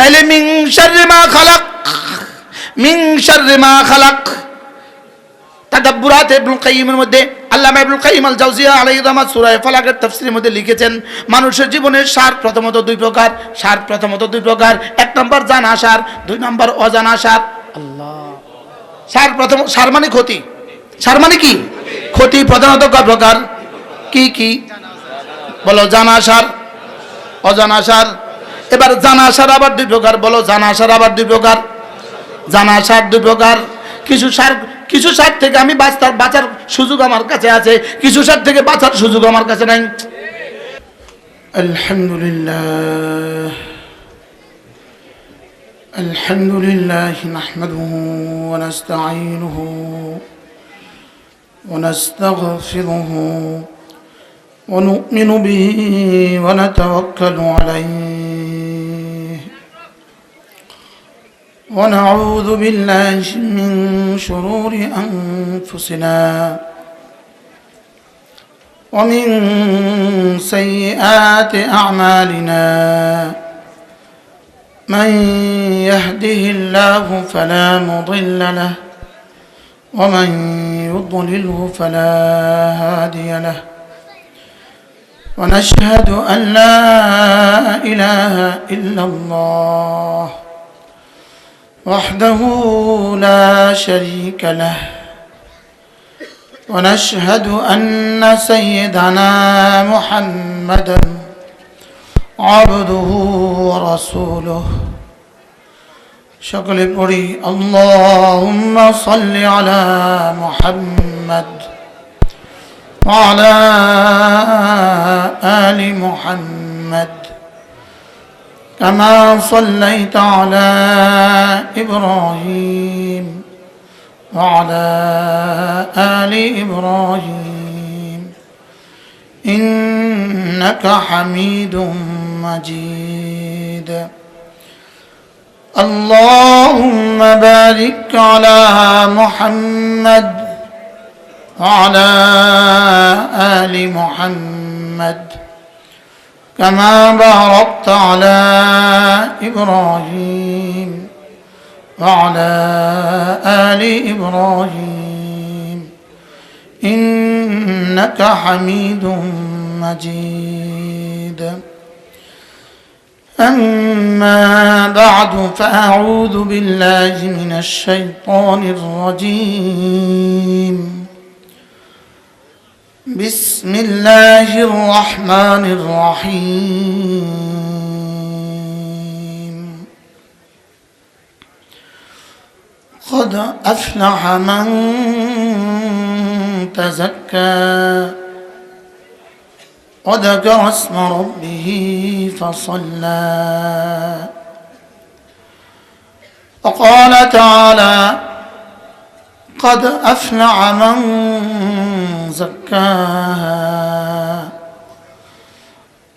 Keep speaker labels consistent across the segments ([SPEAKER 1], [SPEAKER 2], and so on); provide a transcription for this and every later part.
[SPEAKER 1] তাইলে মিন শাররি মা খালাক, মিন শাররি মা খালাক। তাদাব্বুরাত ইবনুল কাইয়িমের মধ্যে আল্লামা ইবনুল কাইয়িম আল জাওজিয়া আলাইহির রহমাত সূরা ফালাকের তাফসীরের মধ্যে লিখেছেন, মানুষের জীবনের সার প্রথমত দুই প্রকার। সার প্রথমত দুই প্রকার। এক নম্বর জানা সার, দুই নম্বর অজানা সার। আল্লাহ। সার প্রথম, সার মানে ক্ষতি। সার মানে কি? ক্ষতি। প্রধানত কয় প্রকার? কি কি বলো? জানা সার, অজানা সার। এবার জানা সার আবার দুই প্রকার। বলো, জানা সার আবার দুই প্রকার। জানা সার দুই প্রকার। কিছু সার থেকে আমি বাঁচার সুযোগ আমার কাছে আছে, কিছু সার থেকে বাঁচার সুযোগ আমার কাছে নাই। আলহামদুলিল্লাহ, আলহামদুলিল্লাহ নাহমাদুহু ওয়া নাস্তাঈনুহু ওয়া নাস্তাগফিরুহু ওয়া নু'মিনু বিহি ওয়া নাতাওয়াক্কালু আলাইহি ওয়া নাউযু বিল্লাহি মিন শুরুরি আনফুসিনা ওয়া মিন সাইয়্যাতি আ'মালিনা। من يهده الله فلا مضل له ومن يضلله فلا هادي له ونشهد أن لا إله إلا الله وحده لا شريك له ونشهد أن سيدنا محمدا عبده ورسوله। সকলে পড়ি আল্লাহুম্মা সাল্লি আলা মুহাম্মাদ ওয়া আলা আলি মুহাম্মাদ কামা সাল্লাইতা আলা ইব্রাহিম ওয়া আলা আলি ইব্রাহিম ইন্নাকা হামিদুম مجيد। اللهم بارك على محمد وعلى آل محمد كما باركت على إبراهيم وعلى آل إبراهيم إنك حميد مجيد। أما بعد فأعوذ بالله من الشيطان الرجيم بسم الله الرحمن الرحيم قد أفلح من تزكى وذكر اسم ربه فصلى وقال تعالى قد أفلح من زكاها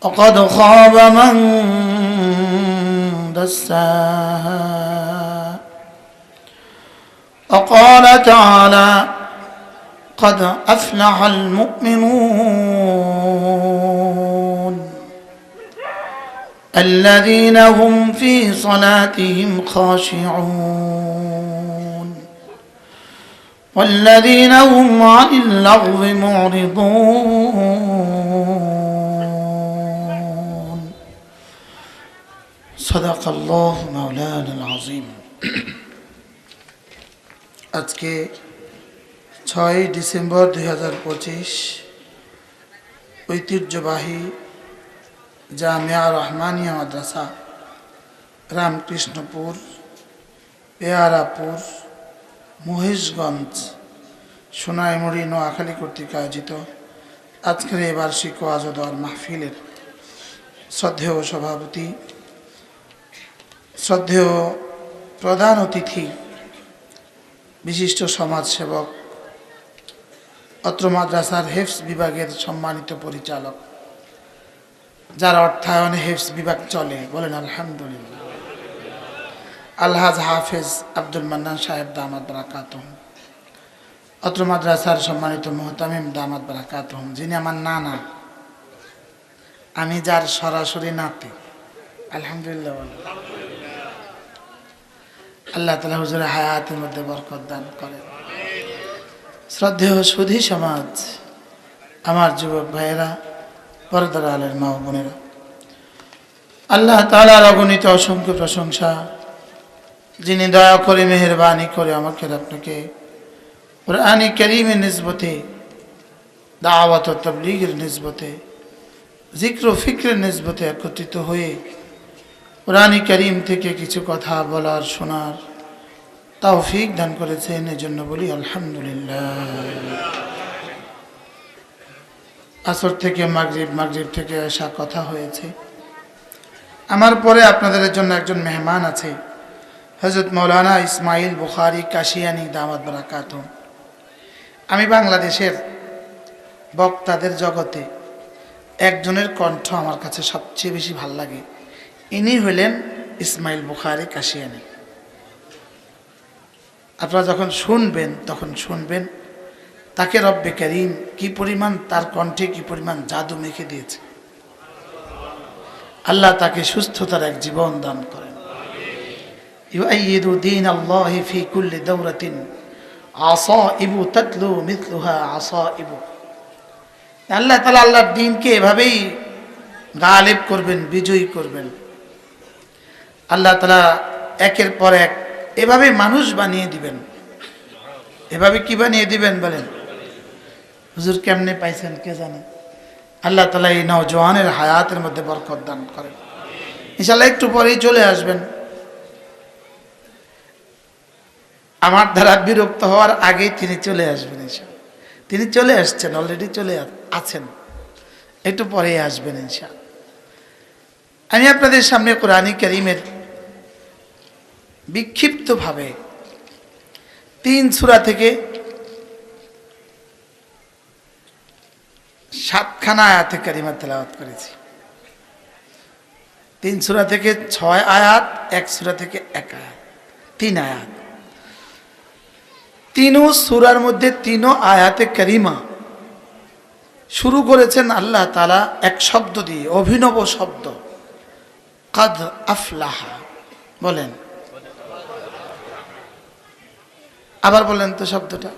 [SPEAKER 1] وقد خاب من دساها وقال تعالى قد أفلح المؤمنون الذين هم في صلاتهم خاشعون والذين هم عن اللغو معرضون صدق الله مولانا العظيم। আজকে 6 ডিসেম্বর 2025 ঐতিহ্যবাহী জামিয়া রহমানিয়া মাদ্রাসা রামকৃষ্ণপুর পেয়ারাপুর মহেশগঞ্জ সোনাইমুড়ি নোয়াখালী কর্তৃক আয়োজিত আজকের এই বার্ষিক ওয়াজ ও দোয়ার মাহফিলের শ্রদ্ধেয় সভাপতি, শ্রদ্ধেয় প্রধান অতিথি, বিশিষ্ট সমাজসেবক, অত্র মাদ্রাসার হেফজ বিভাগের সম্মানিত পরিচালক, যার অর্থায়নে হেফজ বিভাগ চলে, বলেন আলহামদুলিল্লাহ, আলহাজ হাফেজ আব্দুল মান্নান সাহেব দামাত বারাকাতুহুম, অত্র মাদ্রাসার সম্মানিত মুহতামিম দামাত বারাকাতুহুম, যিনি আমার নানা, আমি যার সরাসরি নাতি, আলহামদুলিল্লাহ। আল্লাহ তাআলা হুজুরের হায়াতের মধ্যে বরকত দান করেন। শ্রদ্ধেয় সুধী সমাজ, আমার যুবক ভাইয়েরা, পর্দার আলের মা ও বোনেরা, আল্লাহ তাআলার অগণিত অসংখ্য প্রশংসা, যিনি দয়া করে মেহেরবানি করে আমাকে আপনাকে কুরআনে কারীমের নিসবতে, দাওয়াত ও তাবলীগের নিসবতে, জিক্র ও ফিক্রের নিসবতে একত্রিত হয়ে কুরআনে কারীম থেকে কিছু কথা বলার শোনার তৌফিক দান করেছেন, এজন্য বলি আলহামদুলিল্লাহ। আসর থেকে মাগরিব, মাগরিব থেকে এশা কথা হয়েছে। আমার পরে আপনাদের জন্য একজন মেহমান আছে, হযরত মাওলানা ইসমাইল বুখারী কাশিয়ানী দামাত বারাকাতুহু। আমি বাংলাদেশের বক্তাদের জগতে একজনের কণ্ঠ আমার কাছে সবচেয়ে বেশি ভাল লাগে। ইনি হলেন ইসমাইল বুখারী কাশিয়ানী। আপনারা যখন শুনবেন তখন শুনবেন তাকে রব্বে কারীম কি পরিমাণ, তার কণ্ঠে কি পরিমাণ জাদু মেখে দিয়েছে। আল্লাহ তাকে সুস্থতার এক জীবন দান করেন। ইউআইয়িদু দীন আল্লাহি ফি কুল্লি দাওরাতিন আসাইবু তাতলু মিথলুহা আসাইবু। আল্লাহ তাআলা আল্লাহর দ্বীনকে এভাবেই গালিব করবেন, বিজয়ী করবেন। আল্লাহ তাআলা একের পর এক এভাবে মানুষ বানিয়ে দিবেন। এভাবে কি বানিয়ে দিবেন বলেন? হুজুর কেমনে পাইছেন কে জানে। আল্লাহ তাআলা এই নওজোয়ানের হায়াতের মধ্যে বরকত দান করেন। ইনশাআল্লাহ একটু পরেই চলে আসবেন। আমার দ্বারা বিরক্ত হওয়ার আগেই তিনি চলে আসবেন। ইনশাআল্লাহ তিনি চলে আসছেন, অলরেডি চলে আছেন, একটু পরেই আসবেন ইনশাআল্লাহ। আমি আপনাদের সামনে কুরআনে কারীমের বিক্ষিপ্তভাবে 3 সূরা থেকে 7খানা আয়াতে কারিমা তেলাওয়াত করেছি। 3 সূরা থেকে 6 আয়াত, 1 সূরা থেকে 1 আয়াত, 3 আয়াত। 3 সূরার মধ্যে 3 আয়াতে কারিমা শুরু করেছেন আল্লাহ তাআলা এক শব্দ দিয়ে, অভিনব শব্দ, কাদ আফলাহা। বলেন, আবার বলেন তো শব্দটা।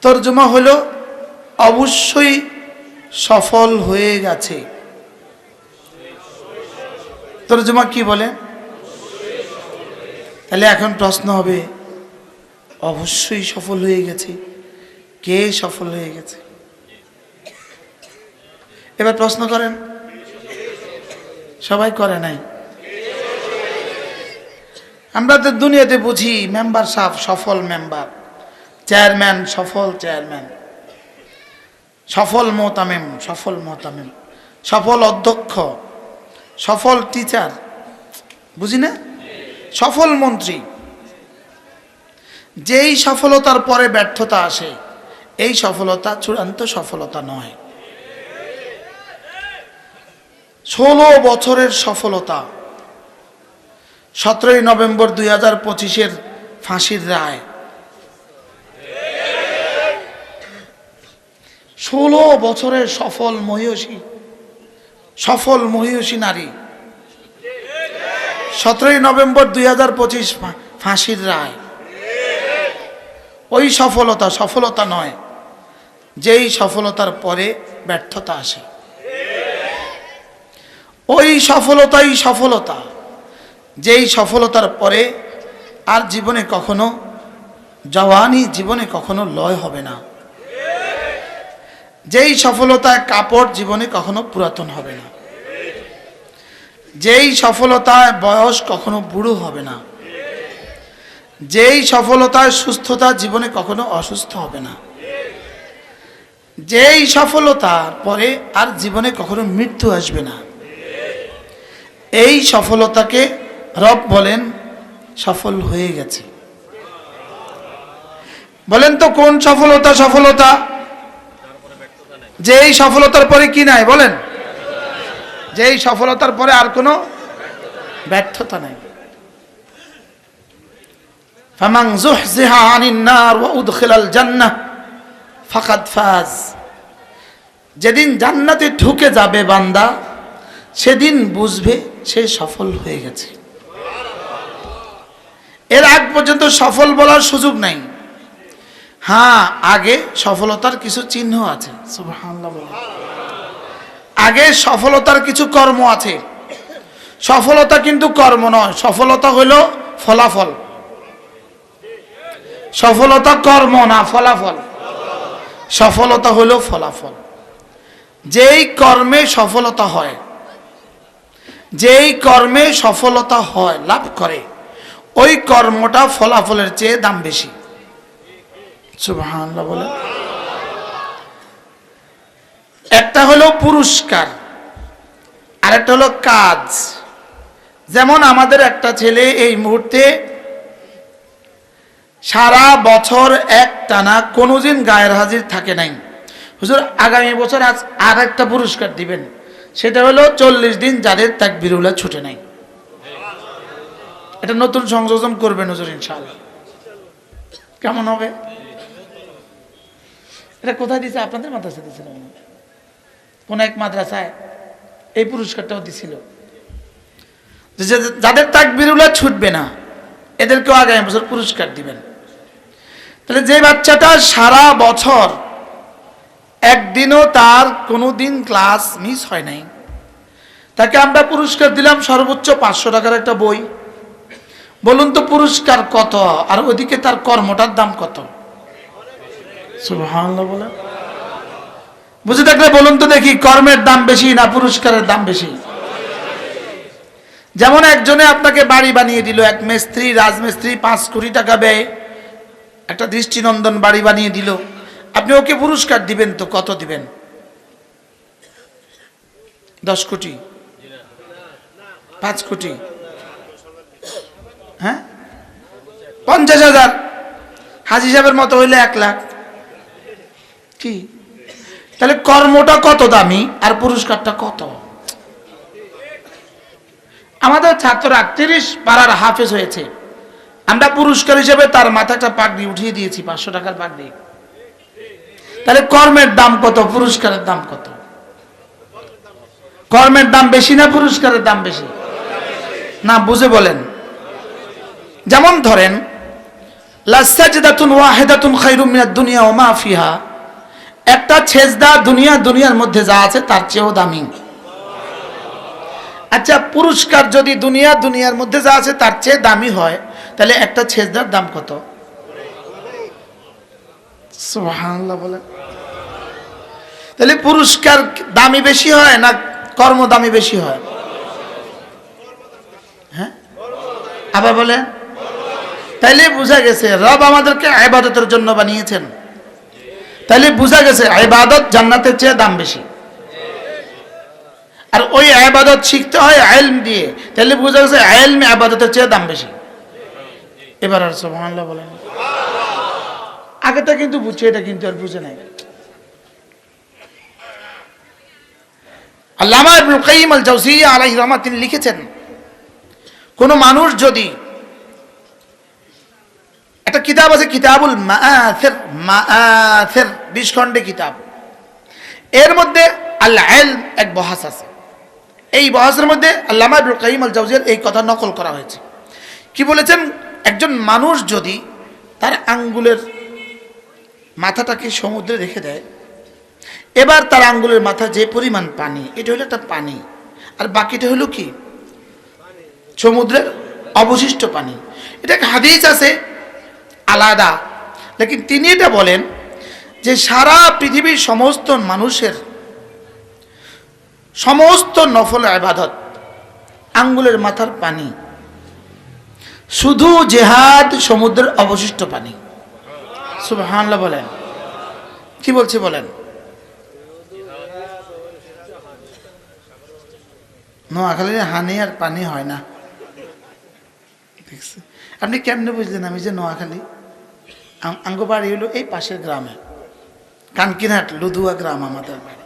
[SPEAKER 1] তরজমা হলো অবশ্যই সফল হয়ে গেছে। তরজমা কি বলে? তাহলে এখন প্রশ্ন হবে, অবশ্যই সফল হয়ে গেছে, কে সফল হয়ে গেছে? এবার প্রশ্ন করেন। সবাই করে নাই। আমরা তো দুনিয়াতে বুঝি মেম্বার সাহেব সফল মেম্বার, চেয়ারম্যান সফল চেয়ারম্যান, সফল মোহতামিম সফল মোহতামিম, সফল অধ্যক্ষ, সফল টিচার, বুঝি না? সফল মন্ত্রী। যেই সফলতার পরে ব্যর্থতা আসে, এই সফলতা চূড়ান্ত সফলতা নয়। 16 বছরের সফলতা, 17ই নভেম্বর 2025-এর ফাঁসির রায়। 16 বছরের সফল মহিষী নারী, 17ই নভেম্বর 2025 ফাঁসির রায়। ওই সফলতা নয়, যেই সফলতার পরে ব্যর্থতা আসে। ওই সফলতাই সফলতা, যেই সফলতার পরে আর জীবনে কখনো জওয়ানি, জীবনে কখনো লয় হবে না। যেই সফলতায় কাপড় জীবনে কখনো পুরাতন হবে না। যেই সফলতায় বয়স কখনো বুড়ো হবে না। যেই সফলতায় সুস্থতা জীবনে কখনো অসুস্থ হবে না। যেই সফলতার পরে আর জীবনে কখনো মৃত্যু আসবে না। এই সফলতাকে রব বলেন সফল হয়ে গেছে। বলেন তো কোন সফলতা? সফলতা যেই সফলতার পরে কি নাই? বলেন, যেই সফলতার পরে আর কোনো ব্যর্থতা নাই। ফামান যুহজিহা আনিন নার ওয়া উদখিলাল জান্নাহ ফাকাদ ফাজ। যেদিন জান্নাতে ঢুকে যাবে বান্দা, সেদিন বুঝবে সে সফল হয়ে গেছে। এর আগ পর্যন্ত সফল বলার সুযোগ নাই। হ্যাঁ, আগে সফলতার কিছু চিহ্ন আছে। সুবহানাল্লাহ বলেন। আগে সফলতার কিছু কর্ম আছে। সফলতা কিন্তু কর্ম নয়, সফলতা হলো ফলাফল। সফলতা কর্ম না, ফলাফল। সফলতা হলো ফলাফল। যেই কর্মে সফলতা হয়, যেই কর্মে সফলতা হয়, লাভ করে, ওই কর্মটা ফলাফলের চেয়ে দাম বেশি। সুবহানাল্লাহ বলেন। একটা হলো পুরস্কার, আরেকটা হলো কাজ। যেমন আমাদের একটা ছেলে এই মুহূর্তে সারা বছর একটানা কোনোদিন গায়ের হাজির থাকে নাই। হুজুর আগামী বছর আর একটা পুরস্কার দিবেন, সেটা হলো 40 দিন যাদের তাকবীরুল্লাহ ছুটে নাই। এটা নতুন সংযোজন করবেন হুজুর ইনশাআল্লাহ। কেমন হবে? এটা কোথায় দিয়েছে? আপনাদের মাদ্রাসায় দিয়েছিল, কোন এক মাদ্রাসায় এই পুরস্কারটাও দিছিল। যাদের তাকবীরুল্লাহ ছুটবে না, এদেরকেও আগামী বছর পুরস্কার দিবেন। তাহলে যে বাচ্চাটা সারা বছর একদিনও তার কোনোদিন ক্লাস মিস হয় নাই, তাকে আমরা পুরস্কার দিলাম সর্বোচ্চ 500 টাকার একটা বই। বলুন তো পুরস্কার কত, আর ওদিকে তার কর্মটার দাম কত? সুবহানাল্লাহ বলেন। বুঝে থাকলে বলুন তো দেখি, কর্মের দাম বেশি না পুরস্কারের দাম বেশি? যেমন একজনে আপনাকে বাড়ি বানিয়ে দিল, এক মিস্ত্রি, রাজমিস্ত্রি, 5 কোটি টাকা ব্যয় একটা দৃষ্টিনন্দন বাড়ি বানিয়ে দিল। আপনি ওকে পুরস্কার দিবেন তো কত দিবেন? 10 কোটি, 5 কোটি, হ্যাঁ 50,000, হাজী সাহেবের মতো হইলে 1 লাখ। কি তাহলে কর্মটা কত দামি আর পুরস্কারটা কত? আমাদের ছাত্র 30 পাড়ার হাফেজ হয়েছে, আমরা পুরস্কার হিসেবে তার মাথাটা পাগড়ি উঠিয়ে দিয়েছি, 500 টাকার পাগড়ি। তাহলে কর্মের দাম কত, পুরস্কারের দাম কত? কর্মের দাম বেশি না পুরস্কারের দাম বেশি? না, বুঝে বলেন। যেমন ধরেন, লাসাজদাতুন ওয়াহিদাতুন খায়রুম মিনাদ দুনিয়া ওয়া মা ফিহা, একটা সেজদা দুনিয়ার মধ্যে যা আছে তার চেয়েও দামি। আচ্ছা, পুরস্কার যদি দুনিয়ার মধ্যে যা আছে তার চেয়ে দামি হয়, তাহলে একটা সেজদার দাম কত? সুবহানাল্লাহ বলেন। তাহলে পুরস্কার দামি বেশি হয় না কর্ম দামি বেশি হয়? হ্যাঁ, আবার বলেন। তাইলে বোঝা গেছে রব আমাদেরকে ইবাদতের জন্য বানিয়েছেন। তাইলে বোঝা গেছে ইবাদত জান্নাতের চেয়ে দাম বেশি। আর ওই ইবাদত শিখতে হয় ইলম দিয়ে, তাহলে বোঝা গেছে ইলম ইবাদতের চেয়ে দাম বেশি। এবার আর সুবহানাল্লাহ বলেন। আগেটা কিন্তু বুঝছে, এটা কিন্তু আর বুঝে নাই। আল্লামা ইবনুল কাইয়িম আল জাওজিয়্যা আলাইহি রাহমাত তিনি লিখেছেন, কোন মানুষ যদি, একটা কিতাব আছে কিতাবুল মাআথির 20 খণ্ডে কিতাব, এর মধ্যে আল ইলম এক বহাস আছে। এই বহাসের মধ্যে আল্লামা ইবনুল কাইয়িম আল জাওজিয়্যার এই কথা নকল করা হয়েছে। কি বলেছেন? একজন মানুষ যদি তার আঙ্গুলের মাথাটাকে সমুদ্রে রেখে দেয়, এবার তার আঙ্গুলের মাথা যে পরিমাণ পানি, এটা হলো একটা পানি, আর বাকিটা হলো কি? সমুদ্রের অবশিষ্ট পানি। এটা একটা হাদিস আছে আলাদা, লেকিন তিনি এটা বলেন যে সারা পৃথিবীর সমস্ত মানুষের সমস্ত নফল ইবাদত আঙ্গুলের মাথার পানি, শুধু জিহাদ সমুদ্রের অবশিষ্ট পানি। সুবহানাল্লাহ বলেন। কি বলছে বলেন? নোয়াখালীর হানি আর পানি হয় না। আপনি কেমনে বুঝলেন আমি যে নোয়াখালী? আঙ্গ বাড়ি হলো এই পাশের গ্রামে, কানকিনহাট লুধুয়া গ্রাম আমাদের বাড়ি।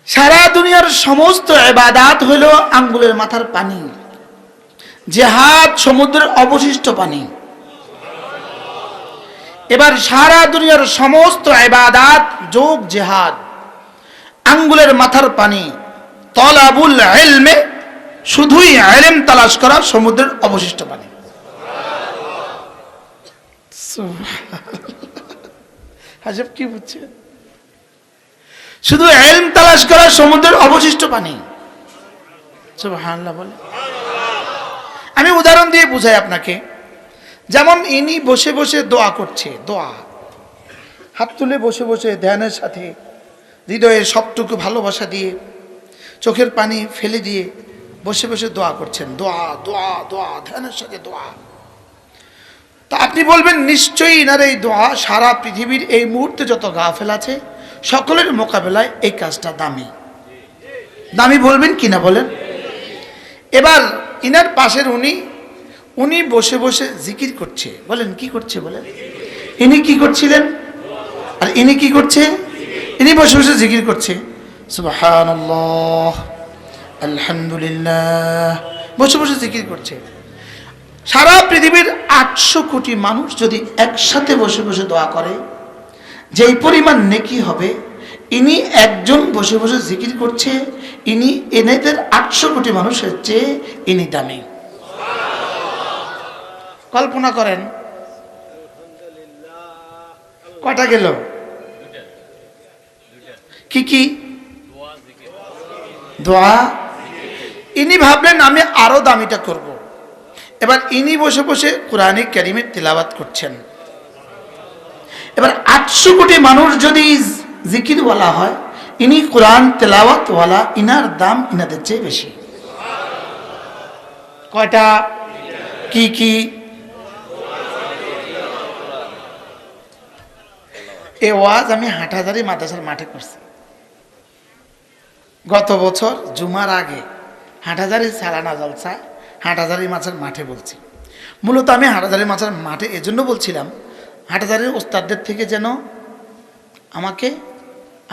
[SPEAKER 1] সারা দুনিয়ার সমস্ত ইবাদত হলো আঙ্গুলের মাথার পানি, জিহাদ সমুদ্রের অবশিষ্ট পানি। এবার সারা দুনিয়ার সমস্ত ইবাদত যোগ জিহাদ আঙ্গুলের মাথার পানি, তলাবুল ইলমে শুধুই ইলম তালাশ করা সমুদ্রের অবশিষ্ট পানি। আজব কি বুঝছে? শুধু ইলম তালাশ করা সমুদ্রের অবশিষ্ট পানি। সুবহানাল্লাহ বলে। আমি উদাহরণ দিয়ে বুঝাই আপনাকে। যেমন ইনি বসে বসে দোয়া করছে, দোয়া হাত তুলে বসে বসে ধ্যানের সাথে হৃদয়ের সবটুকু ভালোবাসা দিয়ে চোখের পানি ফেলে দিয়ে বসে বসে দোয়া করছেন, দোয়া দোয়া দোয়া, ধ্যানের সাথে দোয়া। তা আপনি বলবেন নিশ্চয়ই ইনার এই দোয়া সারা পৃথিবীর এই মুহূর্তে যত গাফেল আছে সকলের মোকাবেলায় এই কাজটা দামি। দামি বলবেন কিনা বলেন? এবার ইনার পাশের উনি বসে বসে জিকির করছে। বলেন কি করছে? বলেন ইনি কি করছিলেন আর ইনি কি করছে? ইনি বসে বসে জিকির করছে, সুবহানাল্লাহ আলহামদুলিল্লাহ, বসে বসে জিকির করছে। সারা পৃথিবীর 800 কোটি মানুষ যদি একসাথে বসে বসে দোয়া করে যেই পরিমাণ নেকি হবে, ইনি একজন বসে বসে জিকির করছে, ইনি এদের 800 কোটি মানুষের চেয়ে ইনি দামি। কল্পনা করেন কয়টা গেল? কি কি? দোয়া। ইনি ভাবলেন আমি আরো দামিটা করব। এবার ইনি বসে বসে কোরআনে কারিমের তিলাওয়াত করছেন। এবার 800 কোটি মানুষ যদি জিকিরওয়ালা হয়, ইনি কোরআন তেলাওয়াতওয়ালা, ইনার দাম ইনাদের চেয়ে বেশি। কয়টা? কি কি? এই ওয়াজ আমি হাটহাজারী মাদ্রাসার মাঠে করছি গত বছর জুমার আগে। হাটহাজারী সালানা জলসা হাটহাজারী মাছের মাঠে বলছি। মূলত আমি হাটহাজারী মাছের মাঠে এজন্য বলছিলাম, হাটহাজারীর ওস্তাদদের থেকে যেন আমাকে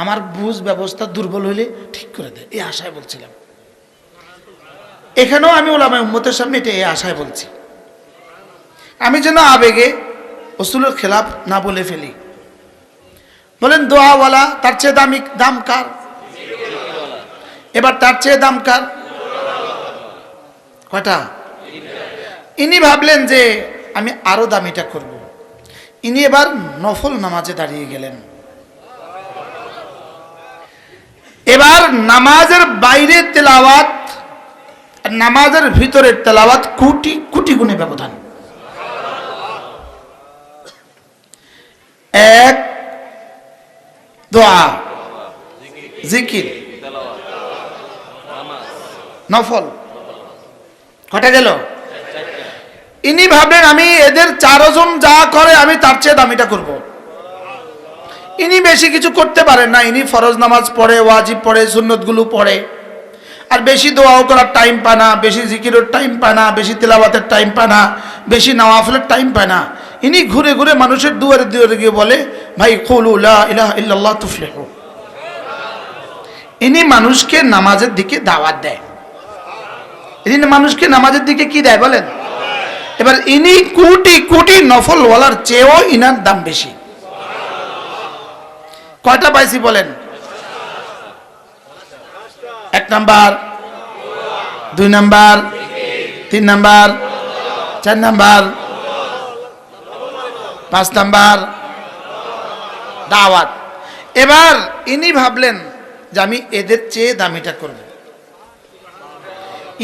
[SPEAKER 1] আমার বুঝ ব্যবস্থা দুর্বল হইলে ঠিক করে দেয়, এই আশায় বলছিলাম। এখানেও আমি ওলামায়ে উম্মতের সামনে এটা এই আশায় বলছি, আমি যেন আবেগে উসুলের খেলাফ না বলে ফেলি। বলেন দোয়াওয়ালা তার চেয়ে দাম কার? এবার তার চেয়ে দাম কার? কয়টা? ইনি ভাবলেন যে আমি আরো দামিটা করব। ইনি এবার নফল নামাজে দাঁড়িয়ে গেলেন। এবার নামাজের বাইরে তেলাওয়াত আর নামাজের ভিতরের তেলাওয়াত কোটি কোটি গুণে ব্যবধান। এক দোয়া, জিকির, নফল, কটা গেল? ইনি ভাবলেন আমি এদের 4 জন যা করে আমি তার চেয়ে দামিটা করব। ইনি বেশি কিছু করতে পারেন না। ইনি ফরজ নামাজ পড়ে, ওয়াজিব পড়ে, সুন্নতগুলো পড়ে, আর বেশি দোয়াও করার টাইম পায় না, বেশি জিকিরের টাইম পায় না, বেশি তেলাওয়াতের টাইম পায় না, বেশি নওয়াফিলের টাইম পায় না। ইনি ঘুরে ঘুরে মানুষের দুয়ারে দুয়ারে গিয়ে বলে, ভাই কুলু লা ইলাহা ইল্লাল্লাহ তুফলিহু। ইনি মানুষকে নামাজের দিকে দাওয়াত দেয়। ইনি মানুষকে নামাজের দিকে কি দেয় বলেন? এবার ইনি কোটি কোটি নফলওয়ালার চেয়েও ইনার দাম বেশি। কয়টা পাইছি বলেন? 1 number, 2 number, 3 number, 4 number, 5 number দাওয়াত। এবার ইনি ভাবলেন যে আমি এদের চেয়ে দামিটা করব।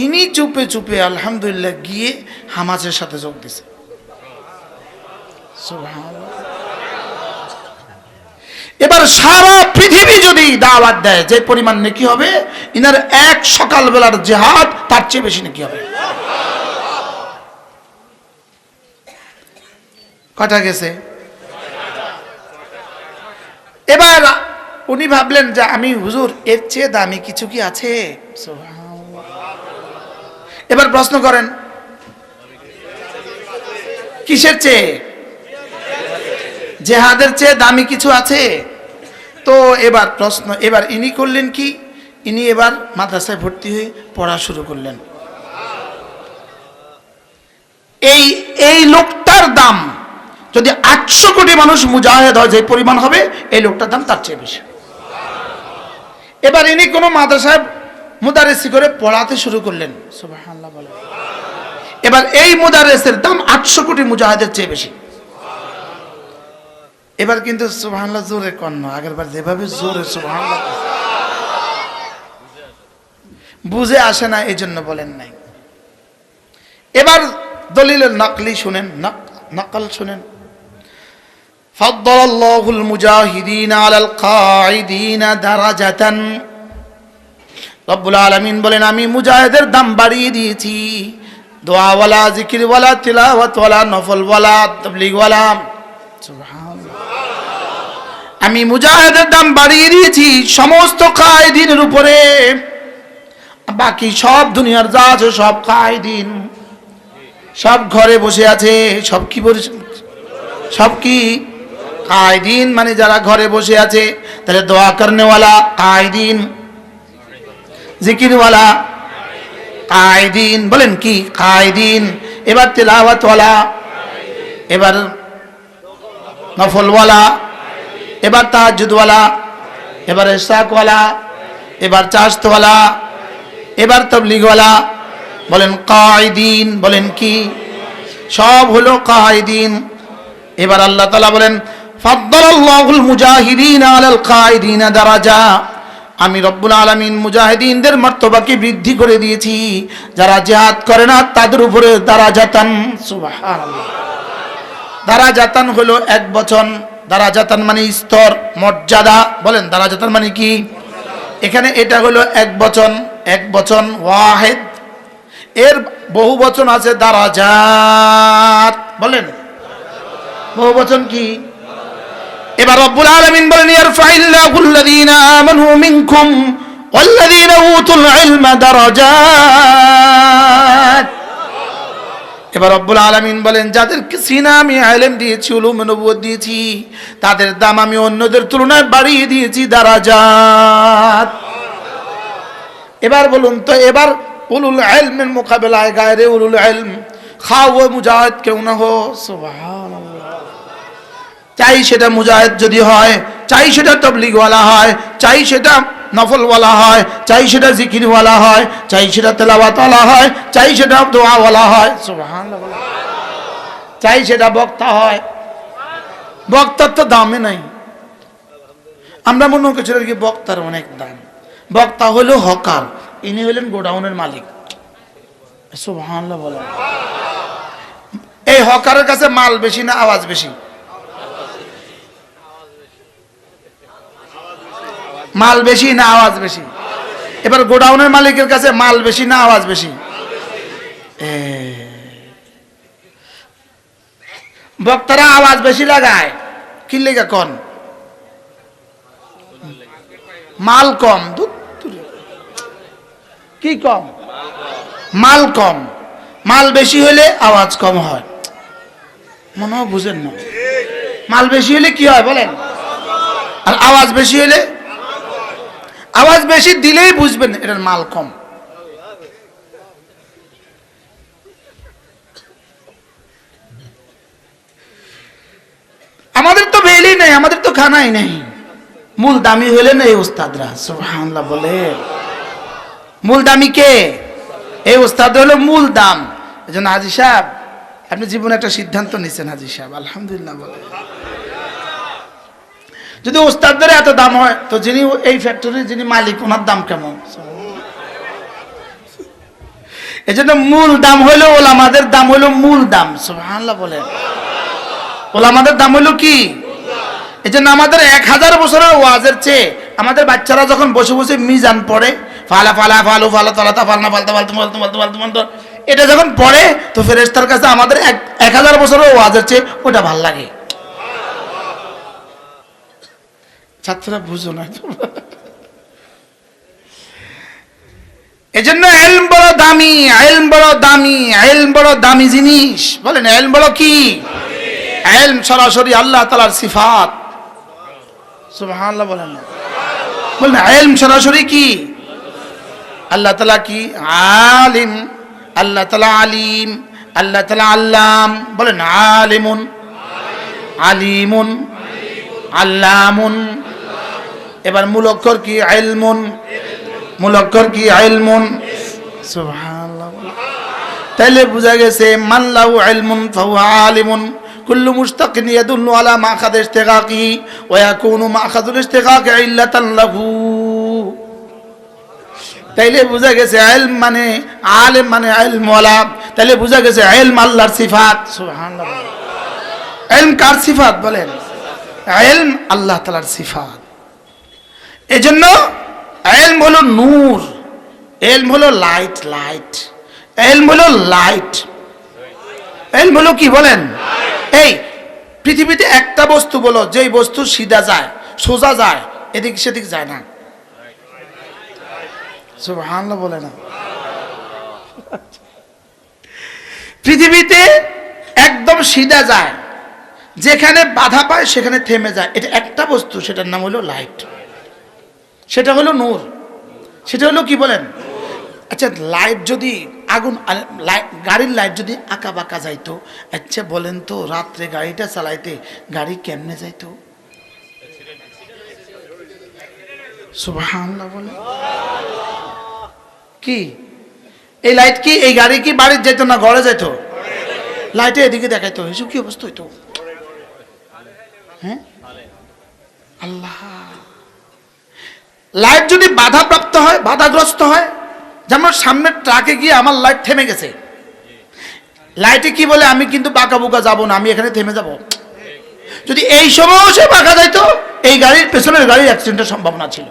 [SPEAKER 1] ইনি চুপে চুপে আলহামদুলিল্লাহ গিয়ে হামাজের সাথে যোগ দিছে। সুবহানাল্লাহ। এবার সারা পৃথিবী যদি দাওয়াত দেয় যে পরিমাণ নেকি হবে, ইনার এক সকালবেলার জিহাদ তার চেয়ে বেশি নেকি হবে। কটা গেছে? এবার উনি ভাবলেন যে আমি হুজুর এর চেয়ে দামি কিছু কি আছে? এবার প্রশ্ন করেন কিসের চেয়ে? জেহাদের চেয়ে দামি কিছু আছে? তো এবার প্রশ্ন, এবার ইনি করলেন কি? ইনি এবার মাদ্রাসায় ভর্তি হয়ে পড়া শুরু করলেন। এই লোকটার দাম যদি 800 কোটি মানুষ মুজাহিদ হয় যে পরিমাণ হবে, এই লোকটার দাম তার চেয়ে বেশি। এবার ইনি কোনো মাদ্রাসায় মুদারিসি করে পড়াতে শুরু করলেন। সুবহানাল্লাহ বলেন। এবার এই মুদারিসের দাম 800 কোটি মুজাহিদের চেয়ে বেশি। এবার কিন্তু সুবহানাল্লাহ জোরে কন না, আগেরবার যেভাবে জোরে সুবহানাল্লাহ বুঝে আসে না, এই জন্য বলেন নাই। এবার দলিলের নকলি শুনেন, নকল শুনেন। ফাদ্দালাল্লাহুল মুজাহিদিনা আলাল কাঈদিনা দারাজাতান। রব্বুল আলামিন বলেন, আমি মুজাহিদের দাম বাড়িয়ে দিয়েছি। দোয়াওয়ালা, জিকিরওয়ালা, তিলাওয়াতওয়ালা, নফলওয়ালা, তাবলীগওয়ালা, সুবহানাল্লাহ, আমি মুজাহিদের দাম বাড়িয়ে দিয়েছি সমস্ত কাঈদিনের উপরে। বাকি সব দুনিয়ার যা আছে সব কাঈদিন, সব ঘরে বসে আছে। সব কি বসে? সব কি? কাঈদিন মানে যারা ঘরে বসে আছে। তাহলে দোয়া করনেওয়ালা কাঈদিন, জিকিরওয়ালা কাঈদিন, বলেন কি? কাঈদিন। এবার তিলাওয়াতওয়ালা, এবার নফলওয়ালা, এবার তাহাজ্জুদওয়ালা, এবার ইশরাকওয়ালা, এবার চাশতওয়ালা, এবার তাবলীগওয়ালা, বলেন কাঈদিন। বলেন কি? সব হলো কাঈদিন। এবার আল্লাহ তাআলা বলেন, ফাদ্দালাল্লাহুল মুজাহিদিনা আলাল কাঈদিনা দারাজা। আমি রব্বুল আলামিন মুজাহিদিনদের মর্তবাকে বৃদ্ধি করে দিয়েছি, যারা জিহাদ করে না তাদের উপরে দারাজাতান। সুবহানাল্লাহ। দারাজাতান হলো এক বচন। দারাজাতান মানে স্তর, মর্যাদা। বলেন দারাজাতান মানে কি? এখানে এটা হলো এক বচন, এক বচন ওয়াহিদ। এর বহু বচন আছে দারাজাত। বলেন বহু বচন কি? এবার রব্বুল আলামিন বলেন, ইয়ারফাইল্লাহুল্লাযীনা আমানু মিনকুম ওয়াল্লাযীনা উতুল ইলমা দারাজাত। এবার রব্বুল আলামিন বলেন, যাদেরকে সিনা আমি ইলম দিয়েছি, উলুম নবুয়ত দিয়েছি, তাদের দাম আমি অন্যদের তুলনায় বাড়িয়ে দিয়েছি দারাজাত। এবার বলুন তো, এবার উলুল ইলমের মোকাবেলায় গায়রে উলুল ইলম খাও মুজাহিদ কেউ না হো। সুবহানাল্লাহ। চাই সেটা মুজাহিদ যদি হয়, চাই সেটা তাবলীগওয়ালা হয়, চাই সেটা নফলওয়ালা হয়, চাই সেটা জিকিরওয়ালা হয়, চাই সেটা তেলাওয়াতওয়ালা হয়, চাই সেটা দোয়াওয়ালা হয়, সুবহানাল্লাহ, চাই সেটা বক্তা হয়। বক্তার তো দামে নাই। আমরা মনে করছিলাম কি বক্তার অনেক দাম। বক্তা হলো হকার, ইনি হলেন গোডাউনের মালিক। সুবহানাল্লাহ বলেন। এই হকারের কাছে মাল বেশি না আওয়াজ বেশি? মাল বেশি না আওয়াজ বেশি? এবার গোডাউনের মালিকের কাছে মাল বেশি না আওয়াজ বেশি? বক্তারা আওয়াজ বেশি লাগায় কি লেগা কোন? মাল কম। কি কম? মাল কম। মাল বেশি হলে আওয়াজ কম হয়। মনে হয় বুঝেন না। মাল বেশি হলে কি হয় বলেন? আর আওয়াজ বেশি হলে? আওয়াজ বেশি দিলেই বুঝবেন এটার মাল কম। আমাদের তো বেলি নেই, আমাদের তো খানাই নেই। মূল দামি হলেন এই উস্তাদরা। সুবহানাল্লাহ বলে। মূল দামি কে? এই উস্তাদ হলো মূল দাম। এজন্য হাজী সাহেব, আপনি জীবনে একটা সিদ্ধান্ত নিছেন হাজী সাহেব, আলহামদুলিল্লাহ বলে। যদি উস্তাদদের এত দাম হয় তো যিনি এই ফ্যাক্টরির যিনি মালিক ওনার দাম কেমন? এজন্য মূল দাম হলো ওলামাদের দাম হলো মূল দাম। সুবহানাল্লাহ বলে। ওলামাদের দাম হলো কি? এজন্য আমাদের 1000 বছরের ওয়াজের চেয়ে আমাদের বাচ্চারা যখন বসে বসে মিজান পড়ে, ফালা ফালা ফালু ফালা তালাতা ফালনা ফালতা ফালতু ফালতু ফালতু ফালতু ফালতু, এটা যখন পড়ে তো ফেরেশতার কাছে আমাদের 1000 বছরের ওয়াজের চেয়ে ওটা ভাল লাগে। ছাত্ররা বুঝো না। এজন্য ইলম বড় দামি, ইলম বড় দামি, ইলম বড় দামি জিনিস। বলেন ইলম বড় কি? ইলম সরাসরি আল্লাহ তাআলার সিফাত। সুবহানাল্লাহ বলেন। বলেন ইলম সরাসরি কি? আল্লাহ তাআলা কি? আলিম। আল্লাহ তাআলা আলিম। আল্লাহ তাআলা আল্লাম। বলেন আলিমুন, আলিমুন, আল্লামুন। এবার মূল অক্ষর কি? ইলমুন। মূল অক্ষর কি? ইলমুন। সুবহানাল্লাহ। তাইলে বোঝা গেছে মাল্লাহু ইলমুন ফাহুয়া আলিমুন। কুল্লু মুশতাকিন ইয়াদুল্লু আলা মাখাদ ইশতিকাকি ওয়া ইয়াকুনু মাখাদুল ইশতিকাকি ইল্লাতান লাহু। তাইলে বোঝা গেছে ইলম মানে আলিম মানে ইলমওয়ালা। তাইলে বোঝা গেছে ইলম আল্লাহর সিফাত। সুবহানাল্লাহ। ইলম কার সিফাত বলেন? ইলম আল্লাহ তাআলার সিফাত। এজন্য ইলম হলো নূর, ইলম হলো লাইট, লাইট ইলম হলো লাইট। ইলম হলো কি বলেন? এই পৃথিবীতে একটা বস্তু বলো যেই বস্তু সিধা যায়, সোজা যায়, এদিক সেদিক যায় না। সুবহানাল্লাহ বলে না। পৃথিবীতে একদম সিধা যায়, যেখানে বাধা পায় সেখানে থেমে যায়, এটা একটা বস্তু, সেটার নাম হলো লাইট, সেটা হলো নূর, সেটা হলো কি বলেন? আচ্ছা লাইট যদি আগুন, গাড়ির লাইট যদি আঁকা বাঁকা যাইতো, আচ্ছা বলেন তো রাত্রে গাড়িটা চালাইতে গাড়ি কেমনে যাইতো? সুবহানাল্লাহ বলে কি? এই লাইট কি, এই গাড়ি কি বাড়ির যেত না ঘরে যেত? লাইটে এদিকে দেখাইতো, এসব কি অবস্থা হইতো? হ্যাঁ আল্লাহ। লাইট যদি বাধাপ্রাপ্ত হয়, বাধাগ্রস্ত হয়, যেমন সামনের ট্রাকে গিয়ে আমার লাইট থেমে গেছে, লাইটে কি বলে আমি কিন্তু বাঁকা বুকা যাবো না, আমি এখানে থেমে যাব। যদি এই সময়ও সে বাঁকা যাইতো, এই গাড়ির পেছনের গাড়ির অ্যাক্সিডেন্টের সম্ভাবনা ছিল।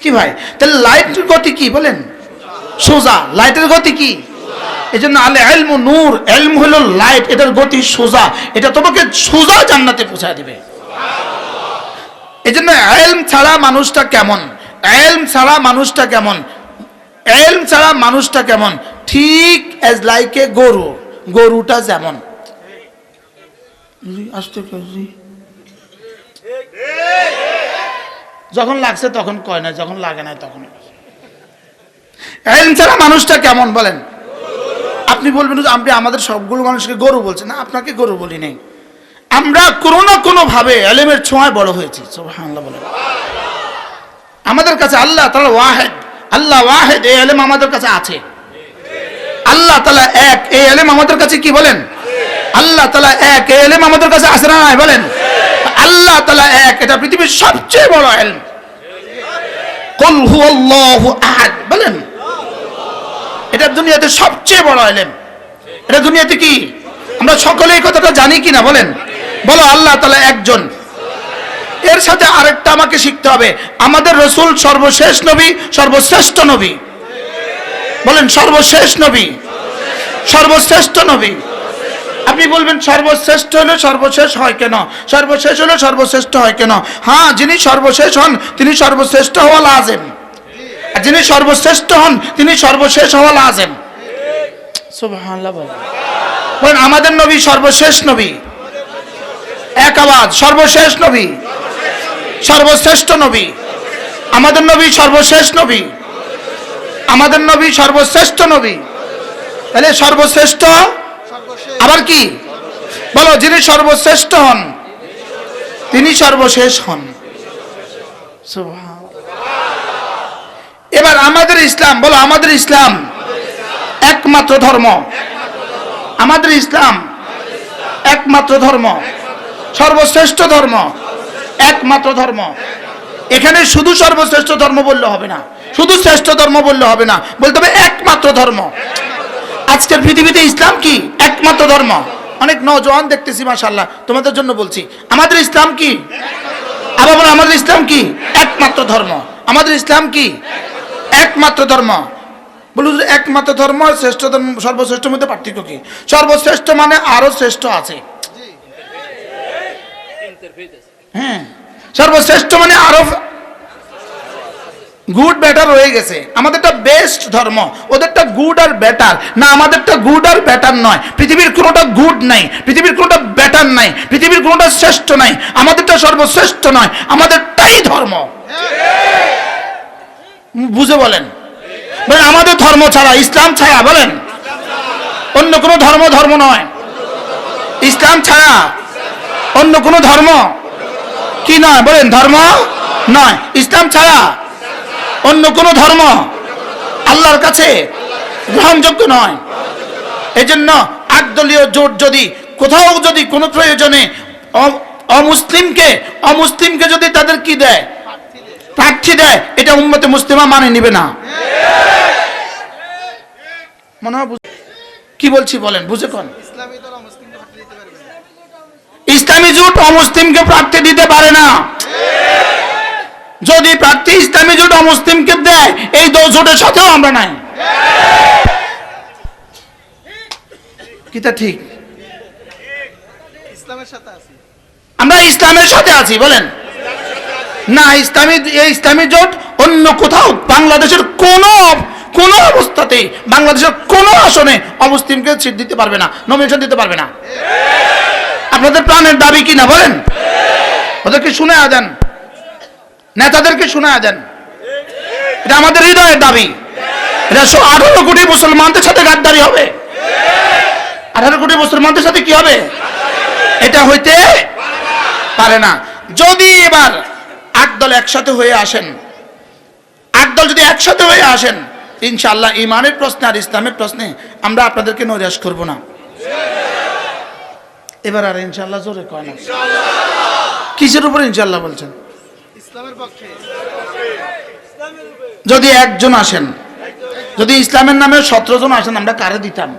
[SPEAKER 1] কি ভাই? তাহলে লাইটের গতি কি বলেন? সোজা। লাইটের গতি কি? এই জন্য আল ইলমু নূর, ইলম হলো লাইট, এটার গতি সোজা, এটা তোমাকে সোজা জান্নাতে পৌঁছায় দিবে। এই জন্য ইলম ছাড়া মানুষটা কেমন? ইলম ছাড়া মানুষটা কেমন? ইলম ছাড়া মানুষটা কেমন? ঠিক এজ লাইক এ গরু, গরুটা যেমন যখন লাগছে তখন কয় না, যখন লাগে না তখন। ইলম ছাড়া মানুষটা কেমন বলেন? আপনি বলবেন যে আপনি আমাদের সবগুলো মানুষকে গরু বলছেন। না, আপনাকে গরু বলি নাই, আমরা কোনো না কোনো ভাবে ইলমের ছোঁয়ায় বড় হয়েছি। সুবহানাল্লাহ বলেন। আমাদের কাছে আল্লাহ তাআলা ওয়াহিদ, আল্লাহ ওয়াহিদ, এই ইলম আমাদের কাছে আছে। আল্লাহ তাআলা এক, এই ইলম আমাদের কাছে কি বলেন? আল্লাহ তাআলা এক, এই ইলম আমাদের কাছে আছে না নাই বলেন? আল্লাহ তাআলা এক, এটা পৃথিবীর সবচেয়ে বড় ইলম। কুল হুয়াল্লাহু আহাদ বলেন, এটা দুনিয়াতে সবচেয়ে বড় ইলম। এটা দুনিয়াতে কি আমরা সকলে এই কথাটা জানি কিনা বলেন? বলো আল্লাহ তাআলা একজন। এর সাথে আরেকটা আমাকে শিখতে হবে, আমাদের রাসূল সর্বশেষ নবী, সর্বশ্রেষ্ঠ নবী। বলেন সর্বশেষ নবী, সর্বশ্রেষ্ঠ নবী। আপনি বলবেন সর্বশ্রেষ্ঠ হলে সর্বশেষ হয় কেন? সর্বশেষ হলে সর্বশ্রেষ্ঠ হয় কেন? হ্যাঁ, যিনি সর্বশেষ হন তিনি সর্বশ্রেষ্ঠ হওয়া লাজেম, আর যিনি সর্বশ্রেষ্ঠ হন তিনি সর্বশেষ হওয়া লাজেম। সুবহানাল্লাহ বলেন। আমাদের নবী সর্বশেষ নবী, এক আওয়াজ, সর্বশেষ নবী, সর্বশ্রেষ্ঠ নবী। আমাদের নবী সর্বশেষ নবী, আমাদের নবী সর্বশ্রেষ্ঠ নবী। তাহলে সর্বশ্রেষ্ঠ আবার কি বলো? যিনি সর্বশ্রেষ্ঠ হন তিনি সর্বশেষ হন। এবার আমাদের ইসলাম, বলো আমাদের ইসলাম একমাত্র ধর্ম, আমাদের ইসলাম একমাত্র ধর্ম, সর্বশ্রেষ্ঠ ধর্ম, একমাত্র ধর্ম। এখানে শুধু সর্বশ্রেষ্ঠ ধর্ম বললে হবে না, শুধু শ্রেষ্ঠ ধর্ম বললে হবে না, বলতে হবে একমাত্র ধর্ম। আজকের পৃথিবীতে ইসলাম কি? একমাত্র ধর্ম। অনেক নওজোয়ান দেখতেছি, মাশাআল্লাহ, তোমাদের জন্য বলছি, আমাদের ইসলাম কি? আবার বলো আমাদের ইসলাম কি? একমাত্র ধর্ম। আমাদের ইসলাম কি? একমাত্র ধর্ম। বলুন একমাত্র ধর্ম, শ্রেষ্ঠ ধর্ম, সর্বশ্রেষ্ঠের মধ্যে পার্থক্য কি? সর্বশ্রেষ্ঠ মানে আরো শ্রেষ্ঠ আছে। হ্যাঁ, সর্বশ্রেষ্ঠ মানে আরো গুড বেটার হয়ে গেছে। আমাদেরটা বেস্ট ধর্ম, ওদেরটা গুড আর বেটার না। আমাদেরটা গুড আর বেটার নয়, পৃথিবীর কোনোটা গুড নাই, পৃথিবীর কোনোটা বেটার নাই, পৃথিবীর কোনোটা শ্রেষ্ঠ নাই। আমাদেরটা সর্বশ্রেষ্ঠ নয়, আমাদেরটাই ধর্ম। বুঝে বলেন, বলেন আমাদের ধর্ম ছাড়া, ইসলাম ছাড়া, বলেন অন্য কোনো ধর্ম ধর্ম নয়। ইসলাম ছাড়া অন্য কোনো ধর্ম কি নয়? বলেন ধর্ম নয়। ইসলাম ছাড়া অন্য কোনো ধর্ম আল্লাহর কাছে গ্রহণযোগ্য নয়। এজন্য 8 দলীয় জোট যদি কোথাও যদি কোনো প্রয়োজনে অমুসলিমকে যদি তাদের কি দেয়, প্রার্থী দেয়, এটা উম্মতে মুসলিমা মানে নিবে না। মনে হয় কি বলছি বলেন, বুঝে কোন? ইসলামী জোট অমুসলিমকে প্রার্থী দিতে পারে না। যদি প্রার্থী ইসলামী জোট অমুসলিমকে দেয়, এই জোটের সাথেও আমরা নাই। কিটা ঠিক? আমরা ইসলামের সাথে আছি বলেন না। ইসলামী জোট অন্য কোথাও বাংলাদেশের কোন অবস্থাতেই বাংলাদেশের কোন আসনে অমুসলিমকে সিট দিতে পারবে না, নমিনেশন দিতে পারবে না। আপনাদের প্রাণের দাবি কি না বলেন? ওদেরকে শুনে দেন, নেতাদেরকে শুনে দেন, এটা আমাদের হৃদয়ের দাবি। এটা 18 কোটি মুসলমানদের সাথে গাদ্দারি হবে। 18 কোটি মুসলমানদের সাথে কি হবে? এটা হইতে পারে না। যদি এবার 8 দল একসাথে হয়ে আসেন, 8 দল যদি একসাথে হয়ে আসেন, ইনশাআল্লাহ ইমানের প্রশ্নে আর ইসলামের প্রশ্নে আমরা আপনাদেরকে নৈরাশ করব না। এবার আর ইনশাআল্লাহ জোরে কয় না। কিসের উপর ইনশাআল্লাহ বলছেন? ইসলামের পক্ষে। যদি একজন আসেন, যদি ইসলামের নামে 17 জন আসেন, আমরা কারে দিতাম?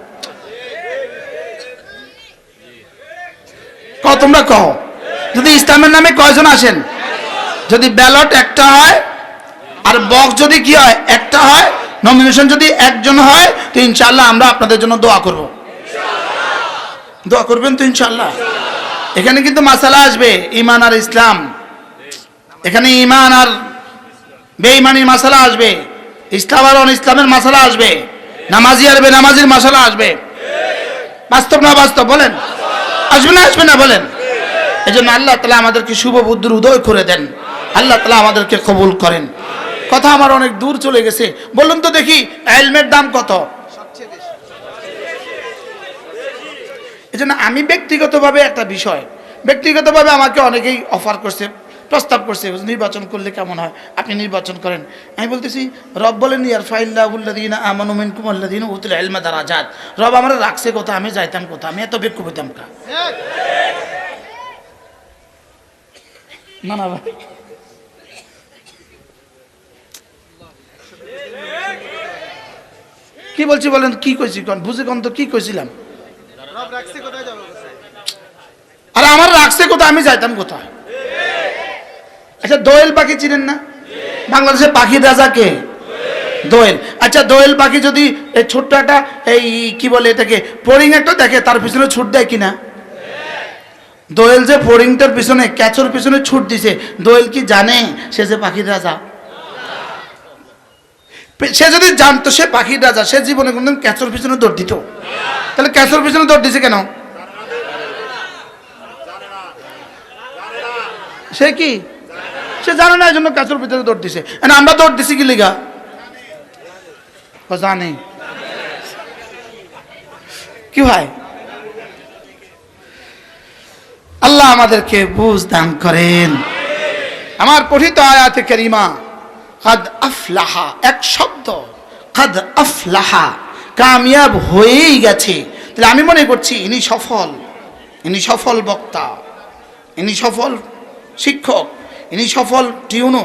[SPEAKER 1] তোমরা কও, যদি ইসলামের নামে কয়জন আসেন? যদি ব্যালট একটা হয় আর বক্স যদি কি হয় একটা হয়, নমিনেশন যদি একজন হয়, তো ইনশাআল্লাহ আমরা আপনাদের জন্য দোয়া করব। দোয়া করবেন তো ইনশাআল্লাহ? এখানে কিন্তু মাসালা আসবে ঈমান আর ইসলাম, এখানে ঈমান আর বেঈমানির মাসালা আসবে, ইসলাম আর অন-ইসলামের মাসালা আসবে, নামাজি আর বেনামাজির মাসালা আসবে। বাস্তব না বাস্তব বলেন? আসবে না আসবে না বলেন? এই জন্য আল্লাহ তাআলা আমাদেরকে শুভ বুদ্ধির উদয় করে দেন, আল্লাহ তাআলা আমাদেরকে কবুল করেন। কথা আমার অনেক দূর চলে গেছে। বলুন তো দেখি, ইলমের দাম কত? এই জন্য আমি ব্যক্তিগতভাবে একটা বিষয়, ব্যক্তিগতভাবে আমাকে অনেকেই অফার করছে, প্রস্তাব করছে, নির্বাচন করলে কেমন হয়, আপনি নির্বাচন করেন। আমি বলতেছি, রব বলেন ইয়ারফাইল্লাহুল্লাযীনা আমানু মিনকুম ওয়াল্লাযীনা উতুল ইলমা দারাজাত। রব আমরা রাখছে কথা, আমি যাইতাম কথা, আমি এত বেকুব হইতাম কা? না না ভাই, কি বলছি বলেন? কি কইছি কোন বুঝে কোন তো কি কইছিলাম? রব রাখছে কোথায় যাব? আরে আমার রাখছে কোথায়, আমি যাইতাম কোথায়? আচ্ছা, দোয়েল পাখি চিনেন না? বাংলাদেশের পাখির রাজা কে? দোয়েল। আচ্ছা, দোয়েল পাখি যদি এই ছোট্ট একটা এই কি বলে এটাকে ফড়িং একটা দেখে, তার পিছনে ছুট দেয় কিনা? দোয়েল যে ফড়িংটার পিছনে, ক্যাচর পিছনে ছুট দিছে, দোয়েল কি জানে সে যে পাখির রাজা? সে যদি জানতো সে পাখির রাজা, সে জীবনে কোনদিন ক্যাচর পিছনে দৌড় দিত? তাহলে ক্যাচর পিছনে দৌড় দিছে কেন? সে কি সে জানে না, এই জন্য ক্যাচর পিছনে দৌড় দিছে। আমরা দৌড় দিছি কি লিগা? জানে কি ভাই? আল্লাহ আমাদেরকে বুঝ দান করেন। আমার পঠিত আয়াতে কারিমা কাদ আফলাহা, এক শব্দ কাদ আফলাহা, কামিয়াব হয়েই গেছে। তাহলে আমি মনে করছি ইনি সফল, ইনি সফল বক্তা, ইনি সফল শিক্ষক, ইনি সফল টিউনো,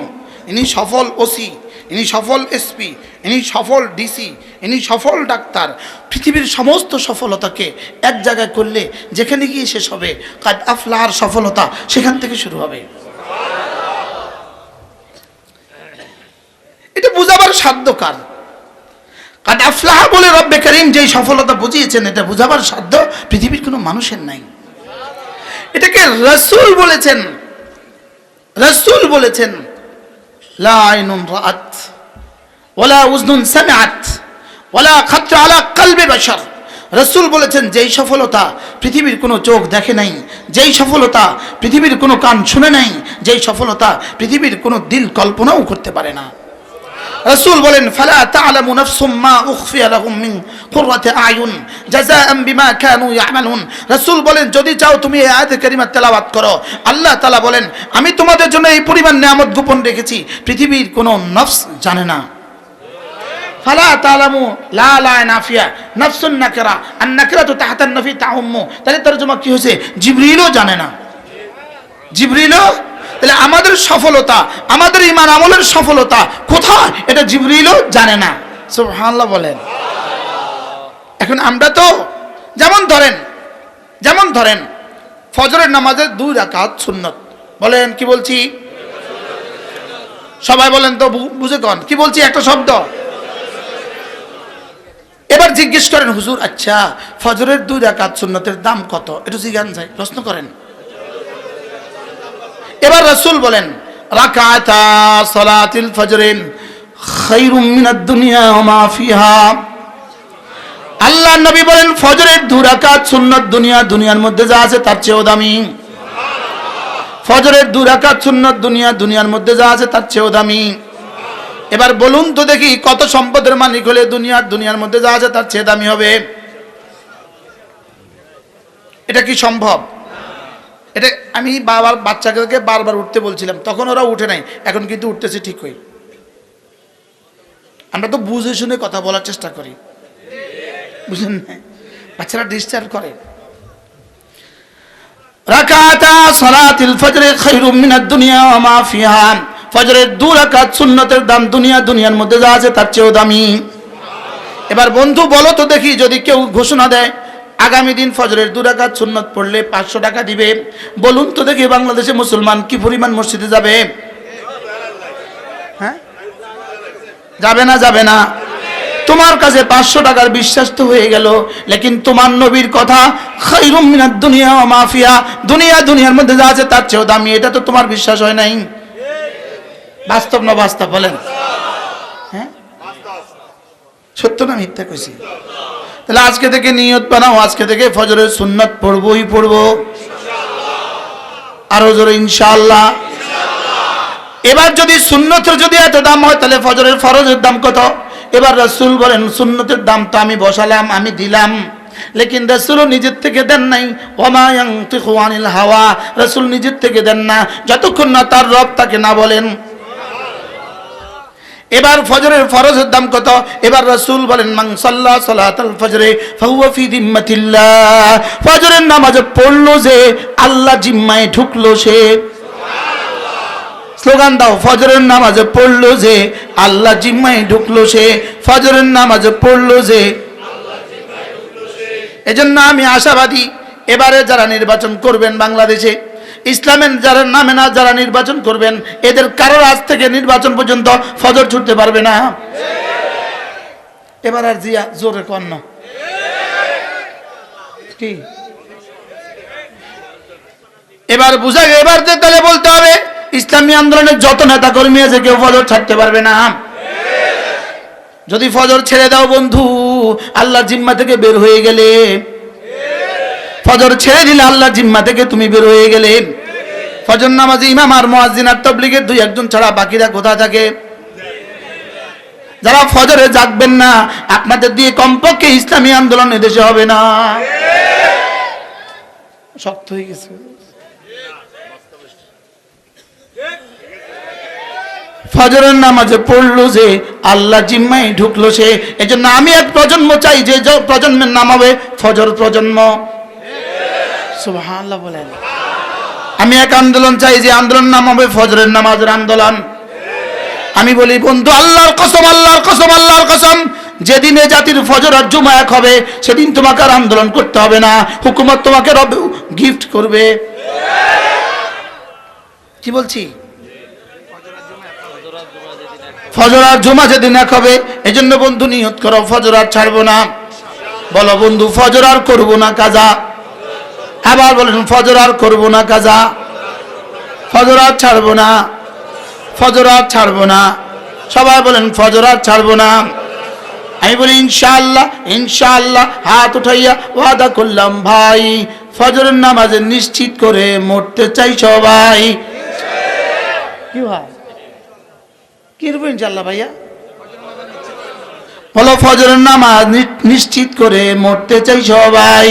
[SPEAKER 1] ইনি সফল ওসি, ইনি সফল এসপি, ইনি সফল ডিসি, ইনি সফল ডাক্তার। পৃথিবীর সমস্ত সফলতাকে এক জায়গায় করলে যেখানে গিয়ে শেষ হবে, কাদ আফলাহার সফলতা সেখান থেকে শুরু হবে। এটা বুঝাবার সাধ্য কার? কাদ আফলাহা বলে রব্বে কারীম যেই সফলতা বুঝিয়েছেন, এটা বুঝাবার সাধ্য পৃথিবীর কোনো মানুষের নাই। এটাকে রাসূল বলেছেন, রাসূল বলেছেন লা আইনুন রাআত ওয়ালা উযনুন সামিআত ওয়ালা খাতরা আলা কলবি বাশার। রাসূল বলেছেন যেই সফলতা পৃথিবীর কোনো চোখ দেখে নাই, যেই সফলতা পৃথিবীর কোনো কান শুনে নাই, যেই সফলতা পৃথিবীর কোনো দিল কল্পনাও করতে পারে না। রাসূল বলেন ফালা তা'লামু নাফসুম মা উখফিয়া লাহুম মিন কুররাতি আয়ুন জাযাআন বিমা কানু ইয়ামালুন। রাসূল বলেন যদি চাও তুমি এই আয়াত কারিমা তেলাওয়াত করো, আল্লাহ তাআলা বলেন আমি তোমাদের জন্য এই পরিমাণ নিয়ামত গোপন রেখেছি পৃথিবীর কোনো নফস জানে না। ফালা তা'লামু লা লা নাফিয়া নাফসুন নাকিরা আন নাকিরাতু তাহতা নাফি তাউম্মু। তাহলে তরজমা কি হয়েছে? জিবরিলও জানে না। জিবরিলও, তাহলে আমাদের সফলতা, আমাদের ঈমান আমলের সফলতা কোথায় এটা জিবরিলও জানে না। সুবহানাল্লাহ বলেন। এখন আমরা তো যেমন ধরেন ফজরের নামাজের 2 রাকাত সুন্নত। বলেন কি বলছি? সবাই বলেন তো, বুঝে কোন কি বলছি একটা শব্দ। এবার জিজ্ঞেস করেন হুজুর আচ্ছা ফজরের 2 রাকাত সুন্নতের দাম কত? একটু জিজ্ঞান যায়, প্রশ্ন করেন। এবার রাসূল বলেন রাকাতা সালাতিল ফজরিন খায়রুম মিনাদ দুনিয়া ওয়া মা ফিহা। আল্লাহ নবী বলেন ফজরের 2 রাকাত সুন্নাত দুনিয়ার মধ্যে যা আছে তার চেয়েও দামি। ফজরের 2 রাকাত সুন্নাত দুনিয়ার মধ্যে যা আছে তার চেয়েও দামি। এবার বলুন তো দেখি কত সম্পদের মালিক হলে দুনিয়ার মধ্যে যা আছে তার চেয়ে দামি হবে? এটা কি সম্ভব? এটা আমি বাচ্চাদেরকে বারবার উঠতে বলছিলাম, তখন ওরা উঠে নাই, এখন কিন্তু উঠতেছে ঠিকই। আমরা তো বুঝে শুনে কথা বলার চেষ্টা করি, বুঝলেন না? বাচ্চারা ডিস্টার্ব করে। রাকাতা সালাতিল ফজর খায়রুম মিনাদ দুনিয়া ওয়া মা ফিহা। ফজরের 2 রাকাত সুন্নতের দাম দুনিয়ার মধ্যে যা আছে তার চেয়েও দামি। এবার বন্ধু বলো তো দেখি, যদি কেউ ঘোষণা দেয় আগামী দিন ফজরের 2 রাকাত সুন্নত পড়লে 500 টাকা দিবে, বলুন তো দেখি বাংলাদেশে মুসলমান কি পরিমাণ মসজিদে যাবে? হ্যাঁ, যাবে না। তোমার কাছে 500 টাকার বিশ্বাস তো হয়ে গেল, লেকিন তোমার নবীর কথা খায়রুম মিনাদ দুনিয়া ওয়া মা ফিহা, দুনিয়ার মধ্যে যা আছে তার চেয়েও দামি, এটা তো তোমার বিশ্বাস হয় নাই। বাস্তব না বাস্তব বলেন? হ্যাঁ, সত্য না মিথ্যা কইছি? তাহলে আজকে থেকে নিয়ত বানাও, আজকে থেকে ফজরের সুন্নাত পড়বই পড়বো, আরো জোরে ইনশাআল্লাহ। এবার যদি সুন্নতের যদি এত দাম হয় তাহলে ফজরের ফরজের দাম কত? এবার রাসূল বলেন সুন্নতের দাম তো আমি বসালাম, আমি দিলাম, লেকিন রাসূলও নিজের থেকে দেন নাই। ওয়ামা ইয়ানতিকু আনিল হাওয়া, রাসূল নিজের থেকে দেন না যতক্ষণ না তার রব তাকে না বলেন। এবার ফজরের ফরজের দাম কত? এবার রাসূল বলেন মান সাল্লা সালাতাল ফজরে ফাহুয়া ফি যিম্মাতিল্লাহ। ফজরের নামাজ পড়লো যে আল্লাহ জিম্মায় ঢুকলো সে। স্লোগান দাও, ফজরের নামাজ পড়লো যে আল্লাহ জিম্মায় ঢুকলো সে। ফজরের নামাজ পড়লো যে আল্লাহ জিম্মায় ঢুকলো সে। এজন্য আমি আশাবাদী এবারে যারা নির্বাচন করবেন বাংলাদেশে, ইসলামের যারা নামে না যারা নির্বাচন করবেন, এদের কারোর আজ থেকে নির্বাচন পর্যন্ত ফজর ছুটতে পারবে না। এবার আর জিয়া জোরে কন না কি? এবার বুঝা গেল, এবার যে তাহলে বলতে হবে ইসলামী আন্দোলনের যত নেতা কর্মী আছে কেউ ফজর ছাড়তে পারবে না। যদি ফজর ছেড়ে দাও বন্ধু, আল্লাহ জিম্মা থেকে বের হয়ে গেলে, ফজর ছেড়ে দিলে আল্লাহ জিম্মা থেকে তুমি বের হয়ে গেলে। ফজর নামাজি ইমাম আর মুয়াজ্জিন আর তাবলীগের 2-1 ছাড়া বাকিরা কোথা থাকে? যারা ফজরে জাগবেন না, আপনাদের দিয়ে কমপক্ষে ইসলামী আন্দোলন এদেশে হবে না। শক্ত হয়ে গেছে। ফজরের নামাজে পড়লো যে আল্লাহ জিম্মায় ঢুকলো সে। এজন্য আমি এক প্রজন্ম চাই যে প্রজন্মের নাম হবে ফজর প্রজন্ম। সুবহানাল্লাহ বলেন। আমি এক আন্দোলন চাই যে আন্দোলন নাম হবে ফজরের নামাজের আন্দোলন। আমি বলি বন্ধু আল্লাহর কসম, যেদিনে জাতির ফজর আর জুমা এক হবে সেদিন তোমাকে আর আন্দোলন করতে হবে না, হুকুমত তোমাকে রব গিফট করবে। কি বলছি? ফজর আর জুমা যেদিন এক হবে, এজন্য বন্ধু নিয়ত করো ফজর আর ছাড়বো না। বলো বন্ধু ফজর আর করবো না কাজা। আবার বলেন ফজর আর করবো না কাজা, ফজর আর ছাড়বো না, ফজর আর ছাড়বো না। সবাই বলেন ফজর আর ছাড়বো না। আমি বলি ইনশাআল্লাহ হাত উঠাইয়া ওয়াদা করলাম ভাই, ফজরের নামাজে নিশ্চিত করে মরতে চাই সবাই। কি ভাই কি রূপ ইনশাআল্লাহ ভাইয়া? বলো ফজরের নামাজ নিশ্চিত করে মরতে চাই সবাই,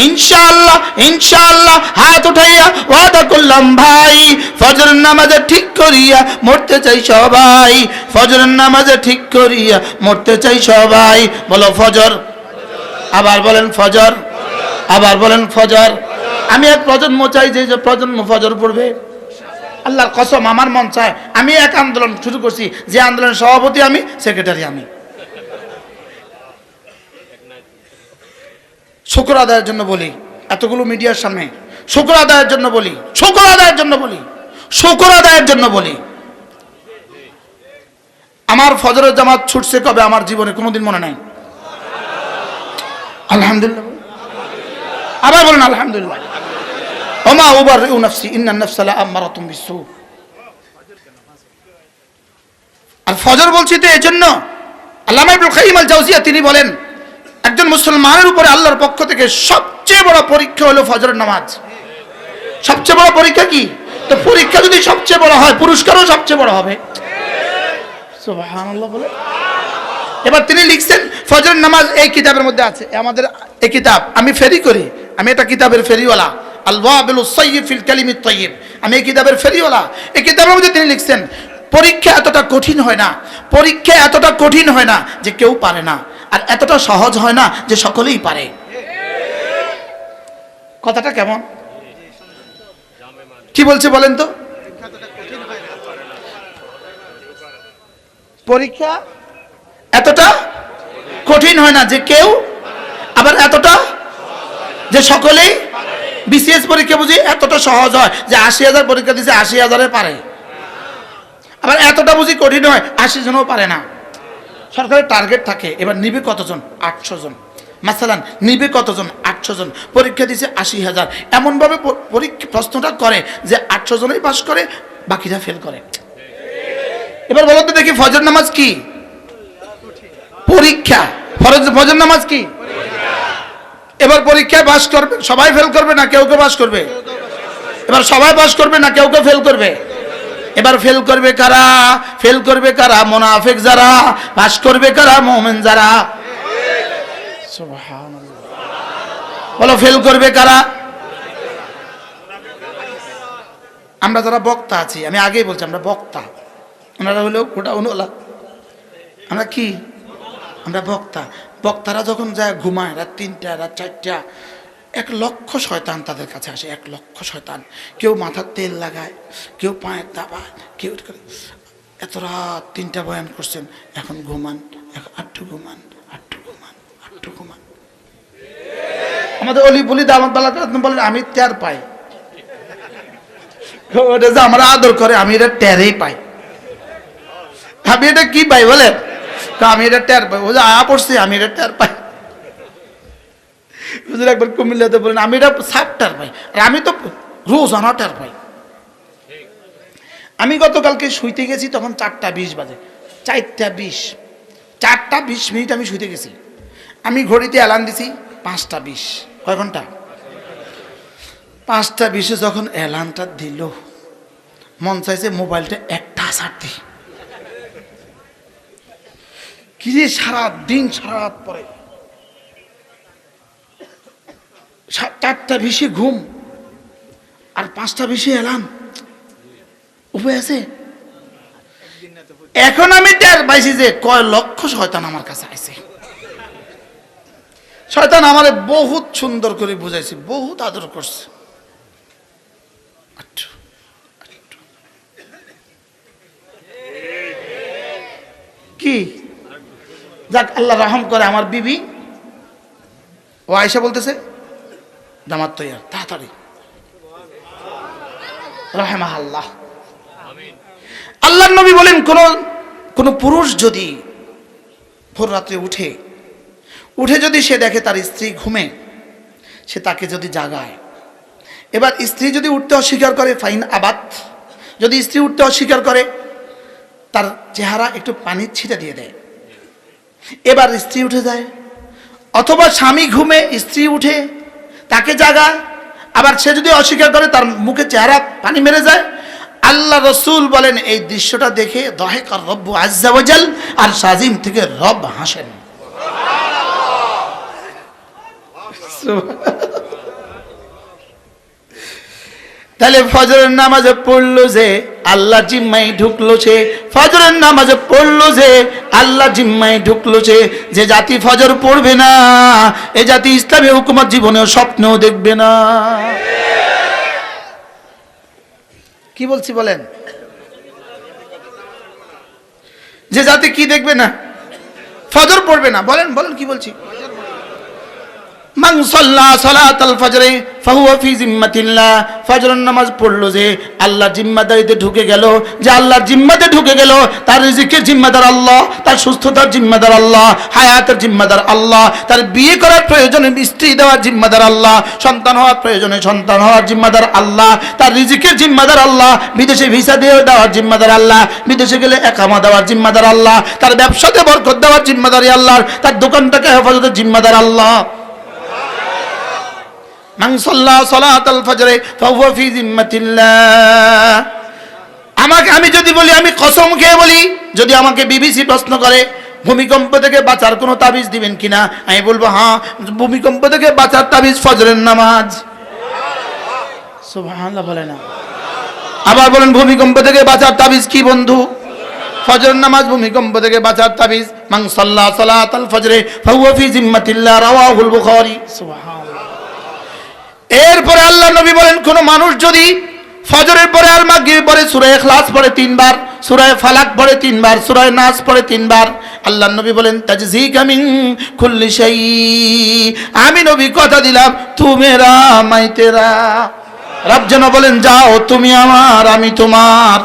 [SPEAKER 1] ইনশাআল্লাহ ইনশাআল্লাহ। হাত উঠাইয়া ওয়াদা করলাম ভাই, ফজরের নামাজে ঠিক করিয়া মরতে চাই সবাই, ফজরের নামাজে ঠিক করিয়া মরতে চাই সবাই। বলো ফজর, আবার বলেন ফজর, আবার বলেন ফজর। আমি এক প্রজন্ম চাই যে প্রজন্ম ফজর পড়বে। আল্লাহর কসম আমার মন চায়, আমি এক আন্দোলন শুরু করছি, যে আন্দোলনের সভাপতি আমি, সেক্রেটারি আমি। শুকর আদায়ের জন্য বলি, এতগুলো মিডিয়ার সামনে শুকর আদায়ের জন্য বলি, শুকর আদায়ের জন্য বলি, শুকর আদায়ের জন্য বলি। আমার ফজরের জামাত ছুটছে কবে আমার জীবনে কোনোদিন মনে নাই। আলহামদুলিল্লাহ, আবার বলেন আলহামদুলিল্লাহ। ওমা উবাররিউ নাফসি ইন্নান নাফসা লাআম্মারাতুম বিসসু। আর ফজর বলছি তো এজন্য, আল্লামা ইবনুল কাইয়িম আল জাওজিয়া তিনি বলেন, একজন মুসলমানের উপরে আল্লাহর পক্ষ থেকে সবচেয়ে বড় পরীক্ষা হলো ফজরের নামাজ। সবচেয়ে বড় পরীক্ষা কি? তো পরীক্ষা যদি সবচেয়ে বড় হয়, পুরস্কারও সবচেয়ে বড় হবে। সুবহানাল্লাহ বলে। এবার তিনি লিখছেন ফজরের নামাজ এই কিতাবের মধ্যে আছে, আমাদের এই কিতাব আমি ফেরি করি, আমি এটা কিতাবের ফেরিওয়ালা, আল ওয়াবিলুস সাইয়্যিব ফিল কালিমিত তাইয়্যিব, আমি এই কিতাবের ফেরিওয়ালা। এই কিতাবের মধ্যে তিনি লিখছেন পরীক্ষা এতটা কঠিন হয় না, পরীক্ষা এতটা কঠিন হয় না যে কেউ পারে না, আর এতটা সহজ হয় না যে সকলেই পারে। কথাটা কেমন? কি বলছে বলেন তো? পরীক্ষা এতটা কঠিন হয় না যে কেউ, আবার এতটা যে সকলেই। বিসিএস পরীক্ষা বুঝি এতটা সহজ হয় যে ৮০,০০০ পরীক্ষা দিছে ৮০,০০০ পারে, আবার এতটা বুঝি কঠিন হয় ৮০ জনও পারে না। সরকারের টার্গেট থাকে, এবার নিবে কতজন? ৮০০ জন। মাসালান নিবে কতজন? ৮০০ জন। পরীক্ষা দিছে ৮০,০০০। এমনভাবে পরীক্ষা প্রশ্নটা করে যে ৮০০ জনই পাস করে, বাকিরা ফেল করে। এবার বলো তো দেখি ফজর নামাজ কি? পরীক্ষা। ফজর নামাজ কি? এবার পরীক্ষায় পাস করবে সবাই, ফেল করবে না কেউ কেউ পাস করবে? এবার সবাই পাস করবে না কেউ কেউ ফেল করবে? এবার ফেল করবে কারা? ফেল করবে কারা? মুনাফিক যারা। পাস করবে কারা? মুমিন যারা। সুবহানাল্লাহ। বলো ফেল করবে কারা? আমরা যারা বক্তা আছি, আমি আগেই বলছি আমরা বক্তা, ওনারা হলো গোডাউনওয়ালা, আমরা কি? আমরা বক্তা। বক্তারা যখন যায় ঘুমায় রাত ৩টা রাত ৪টা, ১,০০,০০০ শয়তান তাদের কাছে আসে, ১,০০,০০০ শয়তান। কেউ মাথার তেল লাগায়, কেউ পায়ের দাবায়, কেউ এত রাত ৩টা বয়ান করছেন, এখন ঘুমান, আটটু ঘুমান, আটটু ঘুমান, আটটু ঘুমান। আমাদের অলি বলি দামাত বালা বলেন আমি টের পাই, ওটা যে আমরা আদর করে আমি এটা টেরেই পাই। আমি এটা কি পাই বলেন? আমি এটা টের পাই, ও যে আয়া পড়ছি আমি এটা টের পাই। একবার কুমিল্লাতে বলেন আমি এটা সাপ টের পাই, আর আমি তো রোজানা টের পাই। আমি গতকালকে শুইতে গেছি তখন 4:20 বাজে, 4:20 আমি শুইতে গেছি। আমি ঘড়িতে অ্যালার্ম দিছি 5:20। কয় ঘন্টা? 5:20 যখন অ্যালার্মটা দিল, মন চাইছে মোবাইলটা একটা আসার দিই। কি যে সারাদিন সারা রাত পরে 4:20 ঘুম আর 5:20 অ্যালার্ম, উপায় আছে? এখন আমি টের পাইছি যে কয় লক্ষ শয়তান আমার কাছে আইছে। শয়তান আমারে বহুত সুন্দর করে বুঝাইছে, বহুত আদর করছে। কি যাক আল্লাহ রহম করে আমার বিবি, ও আয়েশা বলতেছে জামাত তৈয়ার তাড়াতাড়ি, রাহমাহুল্লাহ। আল্লাহর নবী বলেন কোন পুরুষ যদি ভোর রাত্রে উঠে যদি সে দেখে তার স্ত্রী ঘুমে, সে তাকে যদি জাগায়। এবার স্ত্রী যদি উঠতে অস্বীকার করে, ফাইন আবাত, যদি স্ত্রী উঠতে অস্বীকার করে তার চেহারা একটু পানির ছিটা দিয়ে দেয়। এবার স্ত্রী উঠে যায়, অথবা স্বামী ঘুমে স্ত্রী উঠে তাকে জাগায়, আবার সে যদি অস্বীকার করে তার মুখে চেহারা পানি মেরে যায়। আল্লাহ রসুল বলেন এই দৃশ্যটা দেখে দহেকার রব্বু আজ্জা ওয়াজাল, আর সাজিম থেকে রব হাসেন। তাহলে ফজরের নামাজে পড়লো যে আল্লাহ জিম্মায় ঢুকলো সে, ফজরের নামাজে পড়লো যে আল্লাহ জিম্মায় ঢুকলো সে। যে জাতি ফজর পড়বে না এ জাতি ইসলামী হুকুমত জীবনেও স্বপ্নেও দেখবে না। কি বলছি বলেন? যে জাতি কি দেখবে না? ফজর পড়বে না। বলেন বলেন কি বলছি? মান সাল্লা সালাতাল ফজরে ফাহুয়া ফি জিম্মাতিল্লাহ। ফজরের নামাজ পড়লো যে আল্লাহর জিম্মাদারিতে ঢুকে গেল, যে আল্লাহর জিম্মাতে ঢুকে গেল। তার রিজিকের জিম্মাদার আল্লাহ, তার সুস্থতার জিম্মাদার আল্লাহ, হায়াতের জিম্মাদার আল্লাহ, তার বিয়ে করার প্রয়োজনে স্ত্রী দেওয়ার জিম্মাদার আল্লাহ, সন্তান হওয়ার প্রয়োজনে সন্তান হওয়ার জিম্মাদার আল্লাহ, তার রিজিকের জিম্মাদার আল্লাহ, বিদেশে ভিসা দিয়ে দেওয়ার জিম্মাদার আল্লাহ, বিদেশে গেলে একামা দেওয়ার জিম্মাদার আল্লাহ, তার ব্যবসাতে বরকত দেওয়ার জিম্মাদারি আল্লাহ, তার দোকানটাকে হেফাজতের জিম্মাদার আল্লাহ। মান সাল্লা সালাতাল ফজরে ফাহুয়া ফি জিম্মাতিল্লাহ। আমি যদি বলি, আমি কসম খেয়ে বলি, যদি আমাকে বিবিসি প্রশ্ন করে ভূমিকম্প থেকে বাঁচার কোনো তাবিজ দিবেন কিনা, আমি বলবো হ্যাঁ, ভূমিকম্প থেকে বাঁচার তাবিজ ফজরের নামাজ। সুবহানাল্লাহ বলে না? আবার বলেন ভূমিকম্প থেকে বাঁচার তাবিজ কি বন্ধু? ফজরের নামাজ ভূমিকম্প থেকে বাঁচার তাবিজ। মান সাল্লা সালাতাল ফজরে ফাহুয়া ফি জিম্মাতিল্লাহ, রাওয়াহুল বুখারী। সুবহানাল্লাহ। এরপরে আল্লাহ নবী বলেন, কোন মানুষ যদি ফজরের পরে আর মাগরিবের পরে সূরা ইখলাস পড়ে 3 বার, সূরা ফালাক পড়ে 3 বার, সূরা নাস পড়ে 3 বার, আল্লাহ নবী বলেন তাজজিকা মিন কুল্লি শাই, আমি নবী কথা দিলাম তু মেরা মাই তেরা। রব যেন বলেন যাও তুমি আমার আমি তোমার।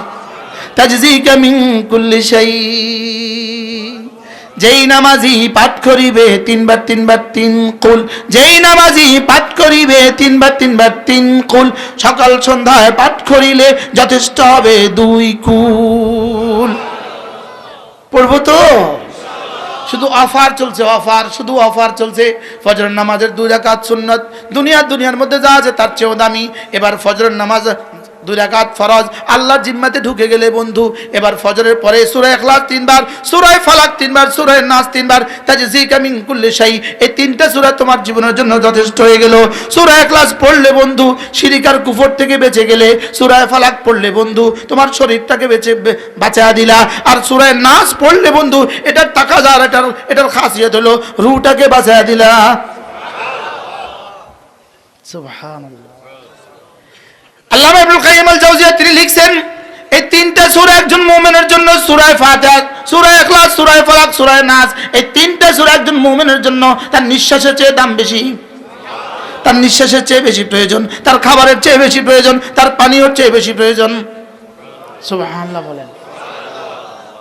[SPEAKER 1] তাজজিকা মিন কুল্লি শাই। যেই নামাজি পাঠ করিবে 3 বার 3 বার 3 কুল, যেই নামাজি পাঠ করিবে 3 বার 3 বার 3 কুল, সকাল সন্ধ্যায় পাঠ করিলে যথেষ্ট হবে 2 কুল। পড়বো তো? শুধু অফার চলছে, অফার, শুধু অফার চলছে। ফজরের নামাজের 2 রাকাত সুন্নাত, দুনিয়ার মধ্যে যা আছে তার চেয়েও দামি। এবার ফজরের নামাজ 2 রাকাত ফরজ, আল্লাহর জিম্মাতে ঢুকে গেলে বন্ধু, এবার ফজরের পরে সূরা ইখলাস 3 বার, সূরা ফালাক 3 বার, সূরা নাস 3 বার, তাজজিকা মিন কুল্লি শাই। এই 3টা সূরা তোমার জীবনের জন্য যথেষ্ট হয়ে গেল। সূরা ইখলাস পড়লে বন্ধু শিরক আর কুফর থেকে বেঁচে গেলে, সূরা ফালাক পড়লে বন্ধু তোমার শরীরটাকে বাঁচা দিলা, আর সূরা নাস পড়লে বন্ধু এটার তাকাজার, এটার খাসিয়ত হলো রূহটাকে বাঁচা দিলা। সুবহানাল্লাহ। আল্লামা ইবনুল কাইয়িম আল জাওজিয়া তিনি লিখছেন, এই 3টা সূরা একজন মুমিনের জন্য, সূরা ফাতিহা, সূরা ইখলাস, সূরা ফালাক, সূরা নাস, এই 3টা সূরা একজন মুমিনের জন্য তার নিঃশ্বাসের চেয়ে দাম বেশি, তার নিঃশ্বাসের চেয়ে বেশি প্রয়োজন, তার খাবারের চেয়ে বেশি প্রয়োজন, তার পানীয়র চেয়ে বেশি প্রয়োজন। সুবহানাল্লাহ বলেন।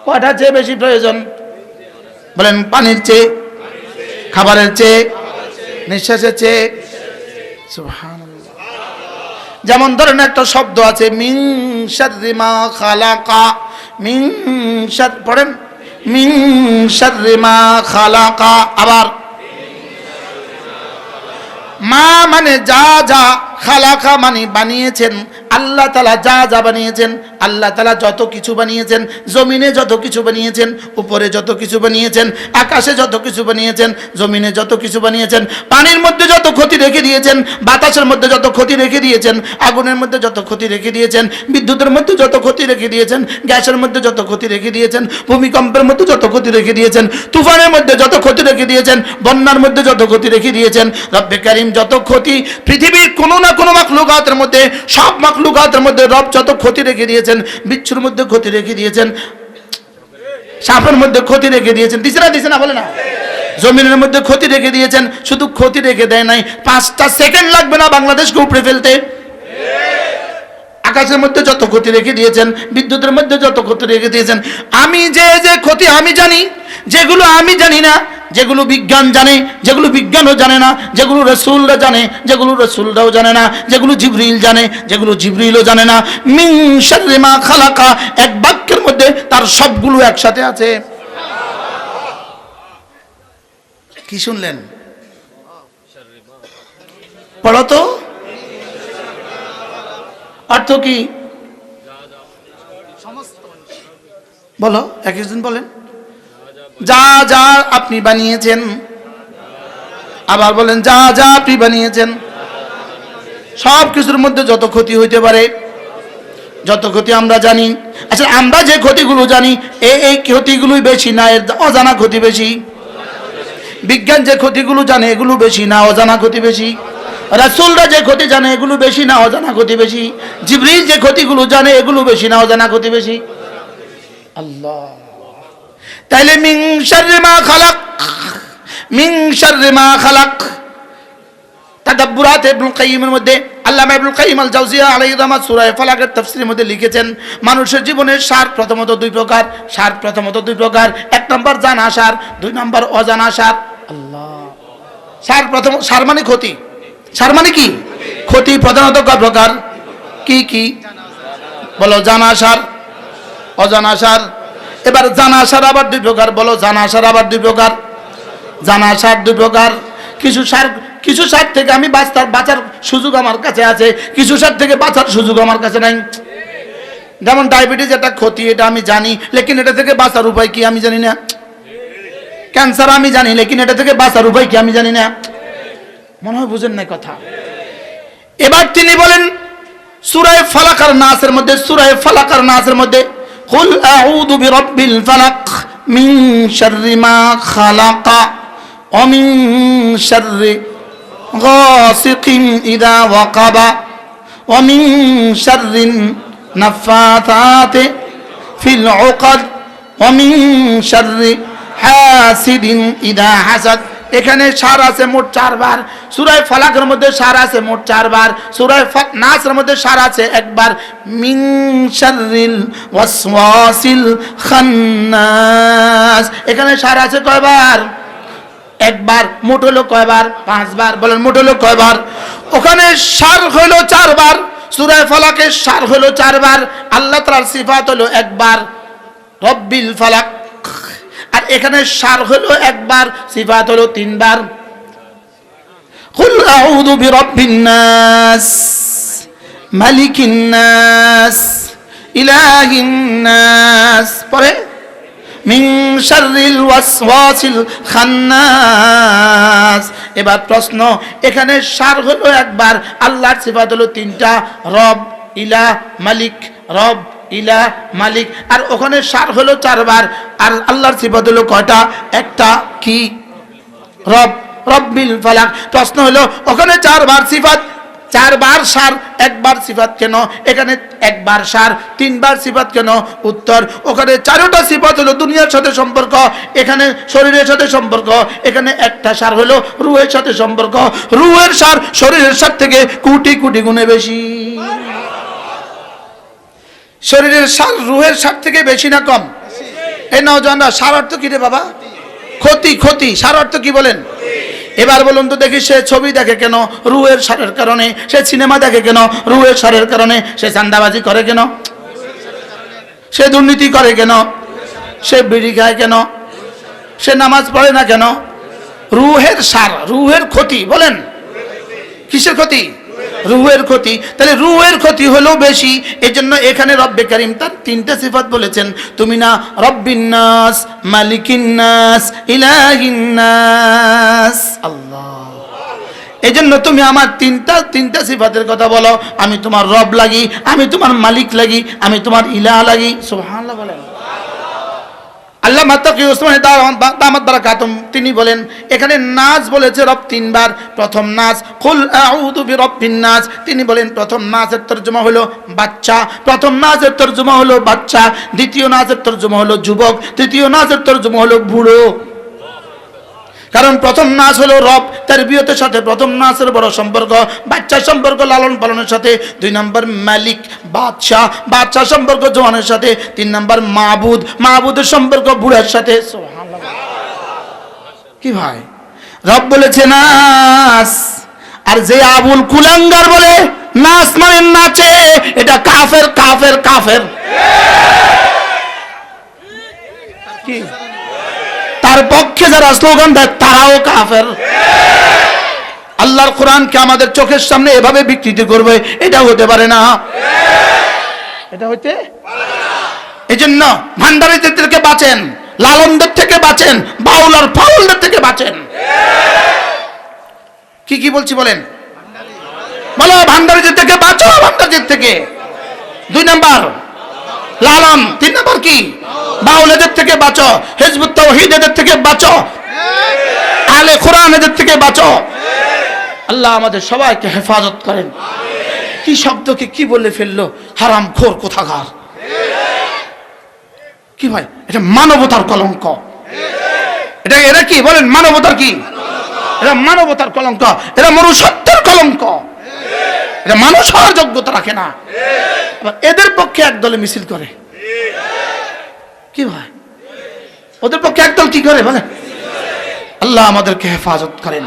[SPEAKER 1] কয়টা চেয়ে বেশি প্রয়োজন? বলেন পানির চেয়ে, খাবারের চেয়ে, নিঃশ্বাসের চেয়ে। সুবহানাল্লাহ। যেমন ধরেন একটা শব্দ আছে মিন শাররি মা খালাকা, মিন শার, পড়েন মিন শাররি মা খালাকা। আবার মা মানে যা যা, খালাকা মানে বানিয়েছেন। আল্লাহ তাআলা যা যা বানিয়েছেন, আল্লাহ তাআলা যত কিছু বানিয়েছেন, জমিনে যত কিছু বানিয়েছেন, উপরে যত কিছু বানিয়েছেন, আকাশে যত কিছু বানিয়েছেন, জমিনে যত কিছু বানিয়েছেন, পানির মধ্যে যত ক্ষতি রেখে দিয়েছেন, বাতাসের মধ্যে যত ক্ষতি রেখে দিয়েছেন, আগুনের মধ্যে যত ক্ষতি রেখে দিয়েছেন, বিদ্যুতের মধ্যে যত ক্ষতি রেখে দিয়েছেন, গ্যাসের মধ্যে যত ক্ষতি রেখে দিয়েছেন, ভূমিকম্পের মধ্যে যত ক্ষতি রেখে দিয়েছেন, তুফানের মধ্যে যত ক্ষতি রেখে দিয়েছেন, বন্যার মধ্যে যত ক্ষতি রেখে দিয়েছেন, রব্বে কারীম যত ক্ষতি পৃথিবীর কোনো না কোনো মাখলুকাতের মধ্যে, সব মাখলুকাতের মধ্যে রব যত ক্ষতি রেখে দিয়েছেন, বিচ্ছুর মধ্যে ক্ষতি রেখে দিয়েছেন, সাপের মধ্যে ক্ষতি রেখে দিয়েছেন, দিছে না বলে না? জমিনের মধ্যে ক্ষতি রেখে দিয়েছেন। শুধু ক্ষতি রেখে দেয় নাই, 5টা সেকেন্ড লাগবে না বাংলাদেশকে উপড়ে ফেলতে। আকাশের মধ্যে যত ক্ষতি রেখে দিয়েছেন, বিদ্যুতের মধ্যে যত ক্ষতি রেখে দিয়েছেন। আমি যে ক্ষতি আমি জানি, যেগুলো আমি জানি না, যেগুলো বিজ্ঞান জানে, যেগুলো বিজ্ঞানও জানে না, যেগুলো রাসূলরা জানে, যেগুলো রাসূলরাও জানে না, যেগুলো জিবরিল জানে, যেগুলো জিবরিলও জানে না। মিন শাররি মা খালাকা, এক বাক্যের মধ্যে তার সবগুলো একসাথে আছে। কি শুনলেন? পড়ো তো, অর্থ কি বলো, একজন বলেন। যা যা আপনি বানিয়েছেন, আবার বলেন যা যা আপনি বানিয়েছেন। সব কিছুর মধ্যে যত ক্ষতি হইতে পারে, যত ক্ষতি আমরা জানি, আচ্ছা আমরা যে ক্ষতিগুলো জানি এই ক্ষতিগুলোই বেশি না এর অজানা ক্ষতি বেশি? বিজ্ঞান যে ক্ষতিগুলো জানে এগুলো বেশি না অজানা ক্ষতি বেশি? রাসূলরা যে ক্ষতি জানে এগুলো বেশি না অজানা ক্ষতি বেশি? জিবরিল যে ক্ষতিগুলো জানে এগুলো বেশি না অজানা ক্ষতি বেশি? আল্লাহ। তাইলে মিন শাররি মা খালাক, মিন শাররি মা খালাক, তাদাব্বুরাত ইবনুল কাইয়িমের মধ্যে আল্লামা ইবনুল কাইয়িম আল জাওজিয়া আলাইহির রহমাত সূরা ফালাকের তাফসীরের মধ্যে লিখেছেন, মানুষের জীবনের সার প্রথমত দুই প্রকার, সার প্রথমত দুই প্রকার। এক নম্বর জানা সার, দুই নম্বর অজানা সার। আল্লাহ। সার প্রথম, সার মানে ক্ষতি, সার মানে কি? ক্ষতি প্রধানত কয় প্রকার? কি কি বলো? জানা সার, অজানা সার। এবার জানা সার আবার দুই প্রকার, বলো জানা সার আবার দুই প্রকার। জানা সার দুই প্রকার। কিছু সার থেকে আমি বাঁচার সুযোগ আমার কাছে আছে, কিছু সার থেকে বাঁচার সুযোগ আমার কাছে নাই। যেমন ডায়াবেটিস একটা ক্ষতি, এটা আমি জানি, লেকিন এটা থেকে বাঁচার উপায় কি আমি জানি না। ক্যান্সার আমি জানি, লেকিন এটা থেকে বাঁচার উপায় কি আমি জানি না। মনে হয় বুঝেন না কথা। এবার তিনি বলেন সূরা ফালাক আর নাসের মধ্যে, সূরা ফালাক আর নাসের মধ্যে কুল আউযু বিরাব্বিল ফালাক মিন শাররি মা খালাক ওয়া মিন শাররি গাসিকিন ইযা ওয়াকাবা ওয়া মিন শাররিন নাফাথাতি ফিল উকাদ ওয়া মিন শাররি হাসিদিন ইযা হাসাদ। এখানে সার আছে মোট 4 বার। সূরা ফালাকের মধ্যে সার আছে মোট 4 বার। সূরা নাসের মধ্যে সার আছে একবার। মিন শাররিল ওয়াসওয়াসিল খান্নাস, এখানে সার আছে কয়বার? একবার। মোট হলো কয়বার? 5 বার। বলেন মোট হলো কয়বার? ওখানে সার হলো 4 বার। সূরা ফালাকের সার হলো 4 বার। আল্লাহ তাআলার সিফাত হলো একবার, রব্বিল ফালাক। আর এখানে সার হলো একবার, সিফাত হলো 3 বার। কুল আউযু বিরাব্বিন নাস মালিকিন নাস ইলাহিন নাস, পরে মিন শাররিল ওয়াসওয়াসিল খান্নাস। এবার প্রশ্ন, এখানে সার হলো একবার, আল্লাহর সিফাত হলো 3টা, রব, ইলাহ, মালিক। রব, ইলাহ, মালিক। আর ওখানে সার হলো 4 বার, আর আল্লাহর সিফাত হলো কয়টা? একটা। কি? রব, রব্বিল ফালাক। প্রশ্ন হলো ওখানে 4 বার সিফাত, 4 বার সার, একবার সিফাত কেন? এখানে একবার সার, 3 বার সিফাত কেন? উত্তর, ওখানে 4টা সিফাত হলো দুনিয়ার সাথে সম্পর্ক, এখানে শরীরের সাথে সম্পর্ক। এখানে একটা সার হলো রূহের সাথে সম্পর্ক। রূহের সার শরীরের সার থেকে কোটি কোটি গুণে বেশি। শরীরের সার রূহের সার থেকে বেশি না কম? এই নওজওয়ানরা, সার অর্থ কি রে বাবা? ক্ষতি। ক্ষতি সার অর্থ কি বলেন? এবার বলুন তো দেখি, সে ছবি দেখে কেন? রূহের সারের কারণে। সে সিনেমা দেখে কেন? রূহের সারের কারণে। সে চাঁদাবাজি করে কেন? সে দুর্নীতি করে কেন? সে বিড়ি খায় কেন? সে নামাজ পড়ে না কেন? রূহের সার, রূহের ক্ষতি। বলেন কিসের ক্ষতি? রূহের ক্ষতি। তাহলে রূহের ক্ষতি হলো বেশি। এজন্য এখানে রব্বে কারীম তার 3টা সিফাত বলেছেন। তুমি না রব্বিন নাস, মালিকিন নাস, ইলাহিন নাস। আল্লাহ। এজন্য তুমি আমার তিনটা সিফাতের কথা বলো। আমি তোমার রব লাগি, আমি তোমার মালিক লাগি, আমি তোমার ইলাহ লাগি। সুবহানাল্লাহ বলেন। আল্লাহ মাতাকি উসমানী দামাত বারাকাতুম তিনি বলেন, এখানে নাস বলেছে রব 3 বার। প্রথম নাস কুল আউযু বিরাব্বিন নাস, তিনি বলেন প্রথম নাসের তরজমা হলো বাচ্চা, প্রথম নাসের তরজমা হলো বাচ্চা। দ্বিতীয় নাসের তরজমা হলো যুবক, তৃতীয় নাসের তরজমা হলো বুড়ো। কারণ প্রথম নাস হলো রব, তারবিয়তের সাথে প্রথম নাসের বড় সম্পর্ক। বাচ্চার সম্পর্ক লালন পালনের সাথে। 2 নম্বর মালিক, বাদশাহ, বাদশাহ সম্পর্ক জওয়ানের সাথে। 3 নম্বর মাবুদ, মাবুদের সম্পর্ক বুড়ার সাথে। সুবহানাল্লাহ। কি ভাই, রব বলেছে নাস, আর যে আবুল কুলাঙ্গার বলে নাস মানে নাচে, এটা কাফের কাফের কাফের। কি? তার পক্ষে যারা স্লোগান দেয় তারাও কাফের। আল্লাহর কোরআনকে আমাদের চোখের সামনে এভাবে বিকৃতি করবে, এটা হতে পারে না। এটা হইতে পারে না। এজন্য ভান্ডারীদের থেকে বাঁচেন, লালনদের থেকে বাঁচেন, বাউল আর ফাউলদের থেকে বাঁচেন। কি বলছি বলেন, বলো ভান্ডারিদের থেকে বাঁচো, ভান্ডারিদের থেকে। 2 নাম্বার লালন, 3 নাম্বার কি বাউলেদের থেকে বাঁচো, হিজবুত তাওহীদের থেকে বাঁচো, আলে কোরআনের থেকে বাঁচো। আল্লাহ আমাদের সবাইকে হেফাজত করেন। কি শব্দকে কি বলে ফেললো, হারামখোর কোথাকার। কি ভাই, এটা মানবতার কলঙ্ক। এটা কি বলেন, মানবতার কি? এটা মানবতার কলঙ্ক, এটা মনুষ্যত্বের কলঙ্ক, এটা মানুষ হওয়ার যোগ্যতা রাখে না। এদের পক্ষে একদলে মিছিল করে। কি ভাই, ওদের পক্ষে একদল কি করে বলে? আল্লাহ আমাদেরকে হেফাজত করেন।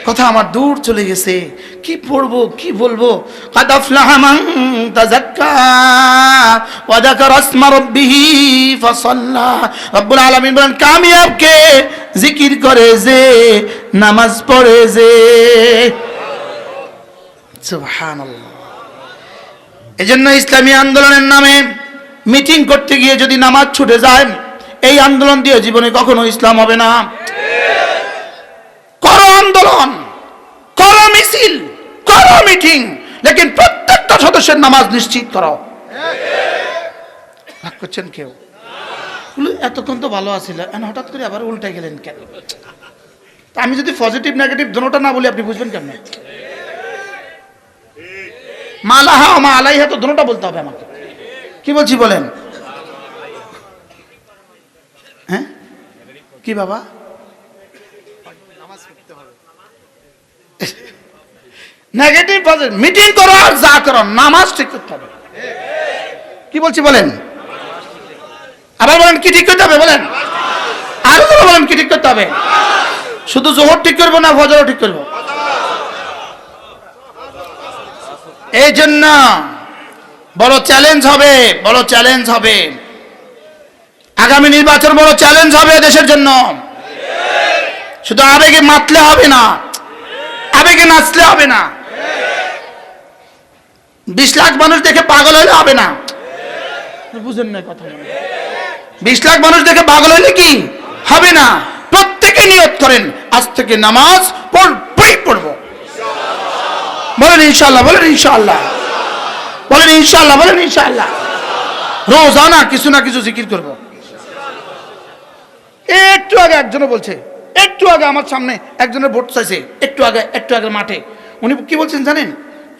[SPEAKER 1] কথা আমার দূর চলে গেছে, কি পড়বো কি বলবো। কাদ আফলাহা মান তাযাক্কা ওয়া যাকারা ইসমা রাব্বিহি ফাসাল্লা। রব্বুল আলামিন বলেন, কামিয়াব কে জিকির করে যে, নামাজ পড়ে যে। সুবহানাল্লাহ। এজন্য ইসলামী আন্দোলনের নামে মিটিং করতে গিয়ে যদি নামাজ ছুটে যায়, এই আন্দোলন দিয়ে জীবনে কখনো ইসলাম হবে না। করো আন্দোলন, করো মিছিল, করো মিটিং, লেকিন প্রত্যেকটা সদস্যের নামাজ নিশ্চিত করো। রাগ করছেন কেউ? এতক্ষণ তো ভালো আছিল, হঠাৎ করে আবার উল্টে গেলেন কেন? আমি যদি পজিটিভ নেগেটিভ দুটোটা না বলি, আপনি বুঝবেন কেন? মা লাহা মা আলাইহা তো দুটোটা বলতে হবে আমাকে। কি বলছি বলেন? হ্যাঁ কি বাবা, নেগেটিভ পজিটিভ মিটিং করো আর যা করো, নামাজ ঠিক করতে হবে। কি বলছি বলেন? আবার বলেন কি ঠিক করতে হবে বলেন? আরো বলেন কি ঠিক করতে হবে? শুধু জোহর ঠিক করবো না ফজরও ঠিক করবো? এই জন্য বড় চ্যালেঞ্জ হবে, বড় চ্যালেঞ্জ হবে আগামী নির্বাচন, বড় চ্যালেঞ্জ হবে দেশের জন্য। শুধু আবেগে মাতলে হবে না, আবেগে নাচলে হবে না। 20 লাখ মানুষ দেখে পাগল হইলে হবে না। বুঝেন না কথা? 20 লাখ মানুষ দেখে পাগল হইলে কি হবে না। প্রত্যেকে নিয়ত করেন, আজ থেকে নামাজ পড়বই পড়বো। বলেন ইনশাআল্লাহ, বলেন ইনশাআল্লাহ, বলেন ইনশাআল্লাহ, বলেন ইনশাআল্লাহ। রোজানা কিছু না কিছু জিকির করব। একটু আগে একজনে বলছে, একটু আগে আমার সামনে একজনের ভোট চাইছে, একটু আগে মাঠে উনি কি বলছেন জানেন?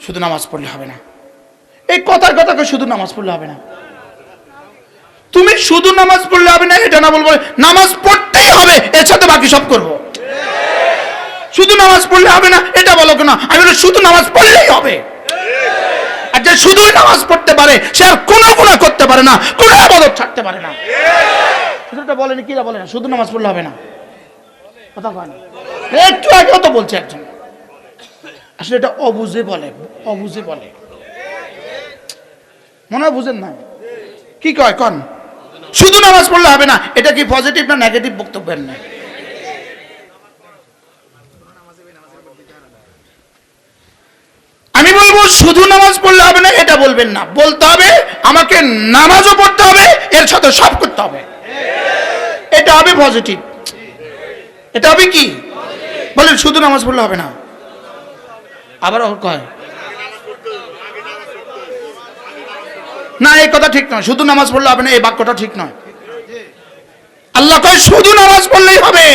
[SPEAKER 1] শুধু নামাজ পড়লে হবে না। এই কথার কথা শুধু নামাজ পড়লে হবে না। তুমি শুধু নামাজ পড়লে হবে না এটা না বলবো, নামাজ পড়তেই হবে, এর সাথে বাকি সব করব। শুধু নামাজ পড়লে হবে না এটা বলো কেন? আমি বলি শুধু নামাজ পড়লেই হবে। আর যে শুধুই নামাজ পড়তে পারে সে আর কোনো গুনাহ করতে পারে না, কোনো ইবাদত ছাড়তে পারে না। সেটা বলেন কি বলে না, শুধু নামাজ পড়লে হবে না। কথা কয় না? একটু আগেও তো বলছে একজন, আসলে এটা অবুঝে বলে, অবুঝে বলে, মনে হয় বুঝেন না। কি কয় কন? শুধু নামাজ পড়লে হবে না, এটা কি পজিটিভ না নেগেটিভ বক্তব্যের না? আমি বলবো শুধু নামাজ পড়লে হবে না এটা বলবেন না, বলতে হবে আমাকে নামাজও পড়তে হবে, এর সাথে সব করতে হবে। এটা হবে পজিটিভ। এটা হবে কি বলেন? শুধু নামাজ পড়লে হবে না। আবার কয় না, এই কথা ঠিক নয়। শুধু নামাজ পড়লে হবে না, এই বাক্যটা ঠিক নয়। আল্লাহ কয় শুধু নামাজ পড়লেই হবে।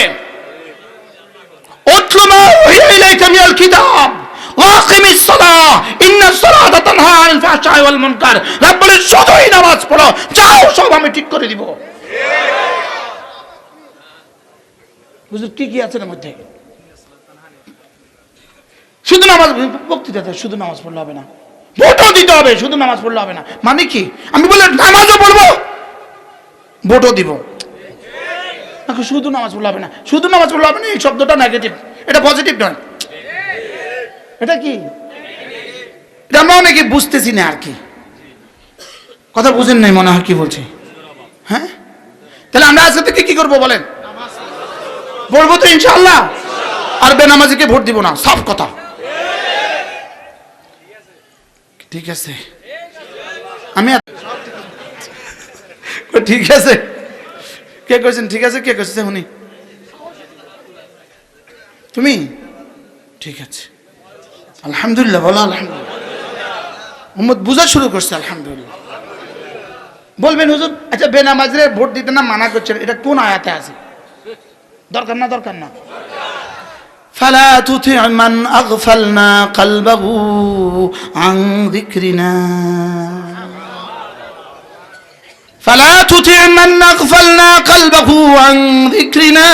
[SPEAKER 1] উতলু মা উহিয়া ইলাইকা মিনাল কিতাব ওয়া আকিমিস সালাহ ইন্নাস সালাতা তানহা আনিল ফাহশাই ওয়াল মুনকার। রব বলে শুধুই নামাজ পড়ো, যাও সব আমি ঠিক করে দিব। বুঝুন কি আছে এর মধ্যে? শুধু নামাজ, বক্তৃতা শুধু নামাজ পড়লে হবে না, ভোটও দিতে হবে, শুধু নামাজ পড়লে হবে না। মানে কি? আমি বলে নামাজও পড়বো, ভোটও দিব, শুধু নামাজ পড়লে হবে না। শুধু নামাজ পড়লে হবে না, এই শব্দটা নেগেটিভ, এটা পজিটিভ নয়। এটা কি? এটা আমরা অনেকে বুঝতেছি না আর কি। কথা বুঝেন নাই মনে হয় কি বলছি? হ্যাঁ, তাহলে আমরা আজকে থেকে কি করবো বলেন? পড়বো তো ইনশাআল্লাহ, আর বেনামাজিকে ভোট দিব না, সব কথা ঠিক আছে। আমি ঠিক আছে, কে কইছেন ঠিক আছে? কে কইছে? উনি? তুমি ঠিক আছে, আলহামদুলিল্লাহ বলো আলহামদুলিল্লাহ। উম্মত বুঝা শুরু করছে আলহামদুলিল্লাহ। বলবেন হুজুর আচ্ছা বেনামাজিরে ভোট দিতে না মানা করছেন, এটা কোন আয়াতে আছে? দরকার না দরকার না। ফালা তুতি' মান আগফালনা কলবাহু আন যিকরিনা, ফালা তুতি' মান আগফালনা কলবাহু আন যিকরিনা,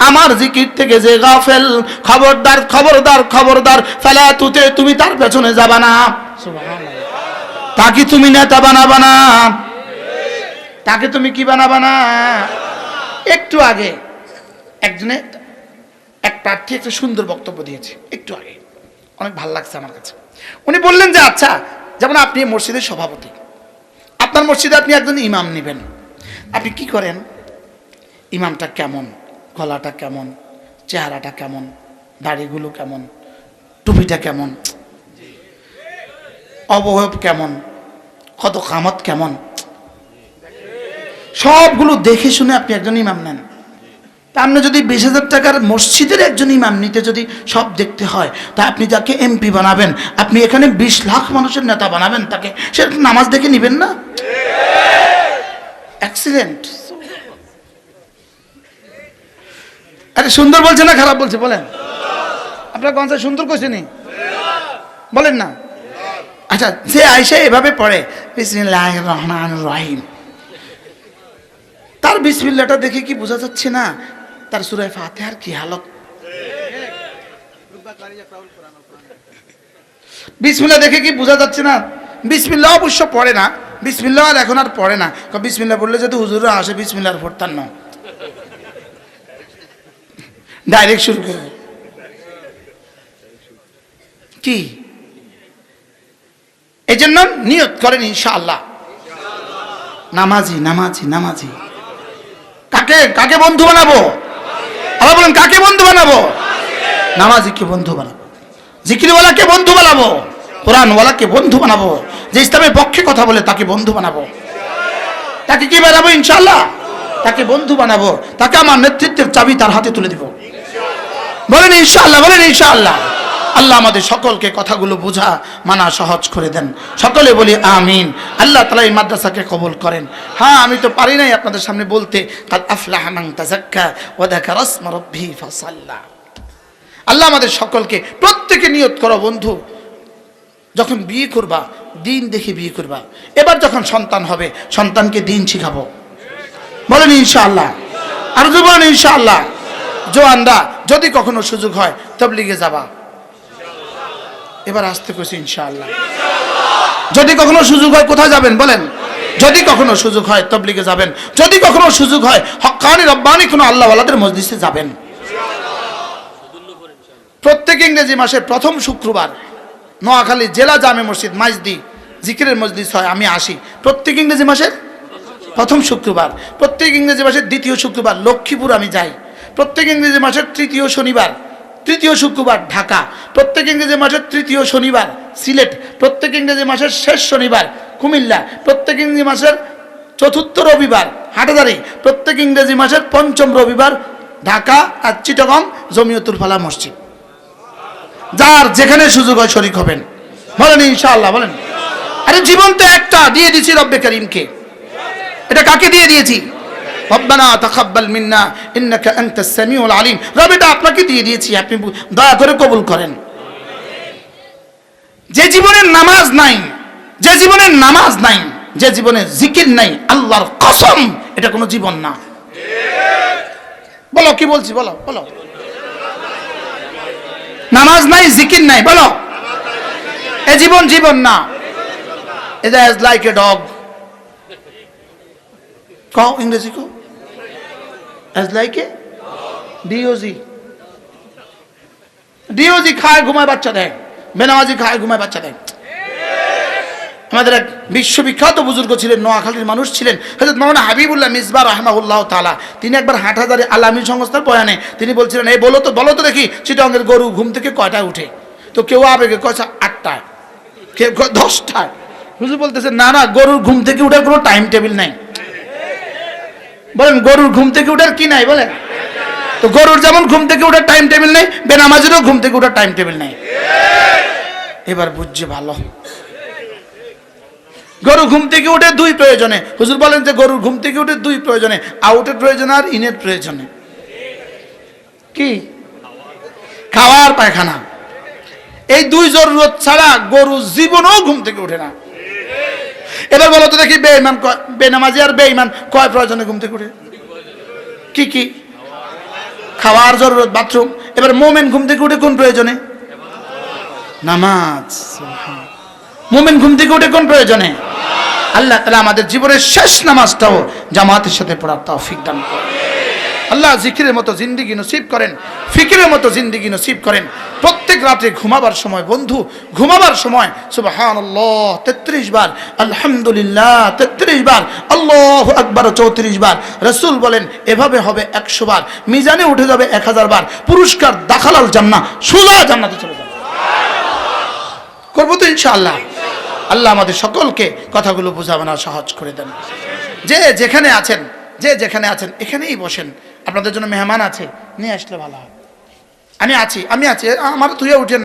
[SPEAKER 1] আমার জিকির থেকে যে গাফেল, খবরদার খবরদার খবরদার, ফালা তুতি', তুমি তার পেছনে যাবা না। সুবহানাল্লাহ। তাকে তুমি নেতা বানাবা না, তাকে তুমি কি বানাবা না। একটু আগে একজনে এক প্রার্থী একটা সুন্দর বক্তব্য দিয়েছে, একটু আগে অনেক ভালো লাগছে আমার কাছে। উনি বললেন যে আচ্ছা যেমন আপনি মসজিদের সভাপতি, আপনার মসজিদে আপনি একজন ইমাম নেবেন, আপনি কি করেন? ইমামটা কেমন, গলাটা কেমন, চেহারাটা কেমন, দাড়িগুলো কেমন, টুপিটা কেমন, অবয়ব কেমন, কত কামত কেমন, সবগুলো দেখে শুনে আপনি একজন ইমাম নেন। তা আপনি যদি 20,000 টাকার মসজিদের একজন ইমাম নিতে যদি সব দেখতে হয়, তা আপনি যাকে এমপি বানাবেন, আপনি এখানে 20 লাখ মানুষের নেতা বানাবেন, তাকে সে নামাজ দেখে নিবেন না? এক্সিলেন্ট। আরে সুন্দর বলছে না খারাপ বলছে বলেন? আপনার কোন সুন্দর কইছে নি বলেন না? আচ্ছা যে আয়েশা এভাবে পড়ে বিসমিল্লাহির রহমানির রহিম, তার বিসমিল্লাহটা দেখে কি বোঝা যাচ্ছে না তার সূরা ফাতিহার কি হালত? বিসমিল্লাহ দেখে কি বোঝা যাচ্ছে না? বিসমিল্লাহ অবশ্য পড়ে না, বিসমিল্লাহ আর এখন আর পড়ে না, বিসমিল্লাহ পড়লে যদি হুজুররা আসে বিসমিল্লাহ আর পড়তাম না, ডাইরেক্ট শুরু করবে কি? এই জন্য নিয়ত করেন ইনশাআল্লাহ নামাজি নামাজি নামাজি। কাকে কাকে বন্ধু বানাবো? আবার বলেন কাকে বন্ধু বানাবো? নামাজিকে বন্ধু বানাবো, জিকিরওয়ালাকে বন্ধু বানাবো, কোরআনওয়ালাকে বন্ধু বানাবো, যে ইসলামের পক্ষে কথা বলে তাকে বন্ধু বানাবো। তাকে কি বানাবো? ইনশাআল্লাহ তাকে বন্ধু বানাবো, তাকে আমার নেতৃত্বের চাবি তার হাতে তুলে দিব। বলেন ইনশাআল্লাহ, বলেন ইনশাআল্লাহ। আল্লাহ আমাদের সকলকে কথাগুলো বোঝা মানা সহজ করে দেন, সকলে বলি আমিন। আল্লাহ তাআলা এই মাদ্রাসাকে কবুল করেন। হ্যাঁ আমি তো পারি নাই আপনাদের সামনে বলতে, কাদ আফলাহা মান তাযাক্কা ওয়া যাকারা ইসমা রাব্বিহি ফাসাল্লা। আল্লাহ আমাদের সকলকে, প্রত্যেকে নিয়ত করো বন্ধু, যখন বিয়ে করবা দিন দেখে বিয়ে করবা। এবার যখন সন্তান হবে সন্তানকে দিন শিখাবো, বলেন ইনশাআল্লাহ। আর যদি বলেন ইনশাআল্লাহ। জোয়ানরা যদি কখনো সুযোগ হয় তাবলীগে যাবা, এবার আসতে কইছি ইনশাআল্লাহ। যদি কখনো সুযোগ হয় কোথায় যাবেন বলেন? যদি কখনো সুযোগ হয় তাবলীগে যাবেন, যদি কখনো সুযোগ হয় হক্কানি রব্বানি কোনো আল্লাহওয়ালাদের মজলিসে যাবেন। প্রত্যেক ইংরেজি মাসের প্রথম শুক্রবার নোয়াখালী জেলা জামে মসজিদ মাইজদি জিকিরের মজলিস হয়, আমি আসি প্রত্যেক ইংরেজি মাসের প্রথম শুক্রবার। প্রত্যেক ইংরেজি মাসের দ্বিতীয় শুক্রবার লক্ষ্মীপুর আমি যাই। প্রত্যেক ইংরেজি মাসের তৃতীয় শনিবার, তৃতীয় শুক্রবার ঢাকা। প্রত্যেক ইংরেজি মাসের তৃতীয় শনিবার সিলেট। প্রত্যেক ইংরেজি মাসের শেষ শনিবার কুমিল্লা। প্রত্যেক ইংরেজি মাসের চতুর্থ রবিবার হাটাদারি। প্রত্যেক ইংরেজি মাসের পঞ্চম রবিবার ঢাকা আর চিটাগং জমিয়তুল ফালাহ মসজিদ। যার যেখানে সুযোগ হয় শরীক হবেন, বলেন ইনশাআল্লাহ, বলেন। আরে জীবন তো একটা, দিয়ে দিয়েছি রব্বে করিমকে। এটা কাকে দিয়ে দিয়েছি? রব্বানা তাকাব্বাল মিন্না ইন্নাকা আনতাস সামিউল আলিম। রব এটা আপনাকে দিয়ে দিয়েছি, আপনি দয়া করে কবুল করেন। যে জীবনের নামাজ নাই, যে জীবনের নামাজ নাই, যে জীবনে জিকির নাই, আল্লাহর কসম এটা কোনো জীবন না। বলো কি বলছি, বলো বলো। নামাজ নাই, জিকির নাই, বলো এ জীবন জীবন না। It is like a dog. কও ইংরেজি কও। As like a DOG. DOG খায় ঘুমায় বাচ্চা দেয়, বেনামাজি খায় ঘুমায় বাচ্চা দেয়। আমাদের এক বিশ্ববিখ্যাত বুজুর্গ ছিলেন, নোয়াখালীর মানুষ ছিলেন, হযরত মাওলানা হাবিবুল্লাহ মিসবাহ রাহিমাহুল্লাহ তাআলা। তিনি একবার হাটহাজারী আলামী সংস্থার বয়ানে তিনি বলছিলেন, এই বলো তো দেখি চিটাঙ্গের গরু ঘুম থেকে কয়টায় উঠে? তো কেউ আবেগে কয় 8টায়, কেউ 10টায়। হুজুর বলতেছে না না, গরুর ঘুম থেকে উঠার কোনো টাইম টেবিল নাই। বলেন গরুর ঘুম থেকে উঠার কি নাই? বলেন তো গরুর যেমন ঘুম থেকে ওঠার টাইম টেবিল নেই, বেনামাজিরও ঘুম থেকে ওঠার টাইম টেবিল নেই। এবার বুঝছে ভালো। গরু ঘুম থেকে উঠে দুই প্রয়োজনে, হুজুর বলেন যে গরুর ঘুম থেকে উঠে দুই প্রয়োজনে, আউটের প্রয়োজনে আর ইনের প্রয়োজনে। কি? খাওয়ার পায়খানা। এই দুই জরুরত ছাড়া গরু জীবনেও ঘুম থেকে উঠে না। এবার বলো তো দেখি, বেঈমান বেনামাজি আর বেঈমান কয় প্রয়োজনে ঘুম থেকে উঠে? কি কি? খাওয়ার জরুরত, বাথরুম। এবার মোমেন ঘুম থেকে উঠে কোন প্রয়োজনে? নামাজ। মোমেন ঘুম থেকে উঠে কোন প্রয়োজনে? আল্লাহ তাআলা আমাদের জীবনের শেষ নামাজটাও জামাতের সাথে পড়ার তৌফিক দান করেন। আল্লাহ জিকিরের মতো জিন্দেগি নসিব করেন, ফিকিরের মতো জিন্দেগি নসিব করেন। প্রত্যেক রাতে ঘুমাবার সময়, বন্ধু ঘুমাবার সময় সুবহানাল্লাহ 33 বার, আলহামদুলিল্লাহ 33 বার, আল্লাহু আকবার 34 বার। রাসূল বলেন এভাবে হবে 100 বার, মিজানে উঠে যাবে 1000 বার, পুরস্কার দাখালাল জান্নাহ, সোজা জান্নাতে চলে যাবে। করবো তো ইনশাআল্লাহ। আল্লাহ আমাদের সকলকে কথাগুলো বোঝাবেন আর সহজ করে দেন। যে যেখানে আছেন, যে যেখানে আছেন এখানেই বসেন। আপনাদের জন্য মেহমান আছে, নিয়ে আসলে ভালো হয়। আমি আছি, আমার তুইও উঠেন।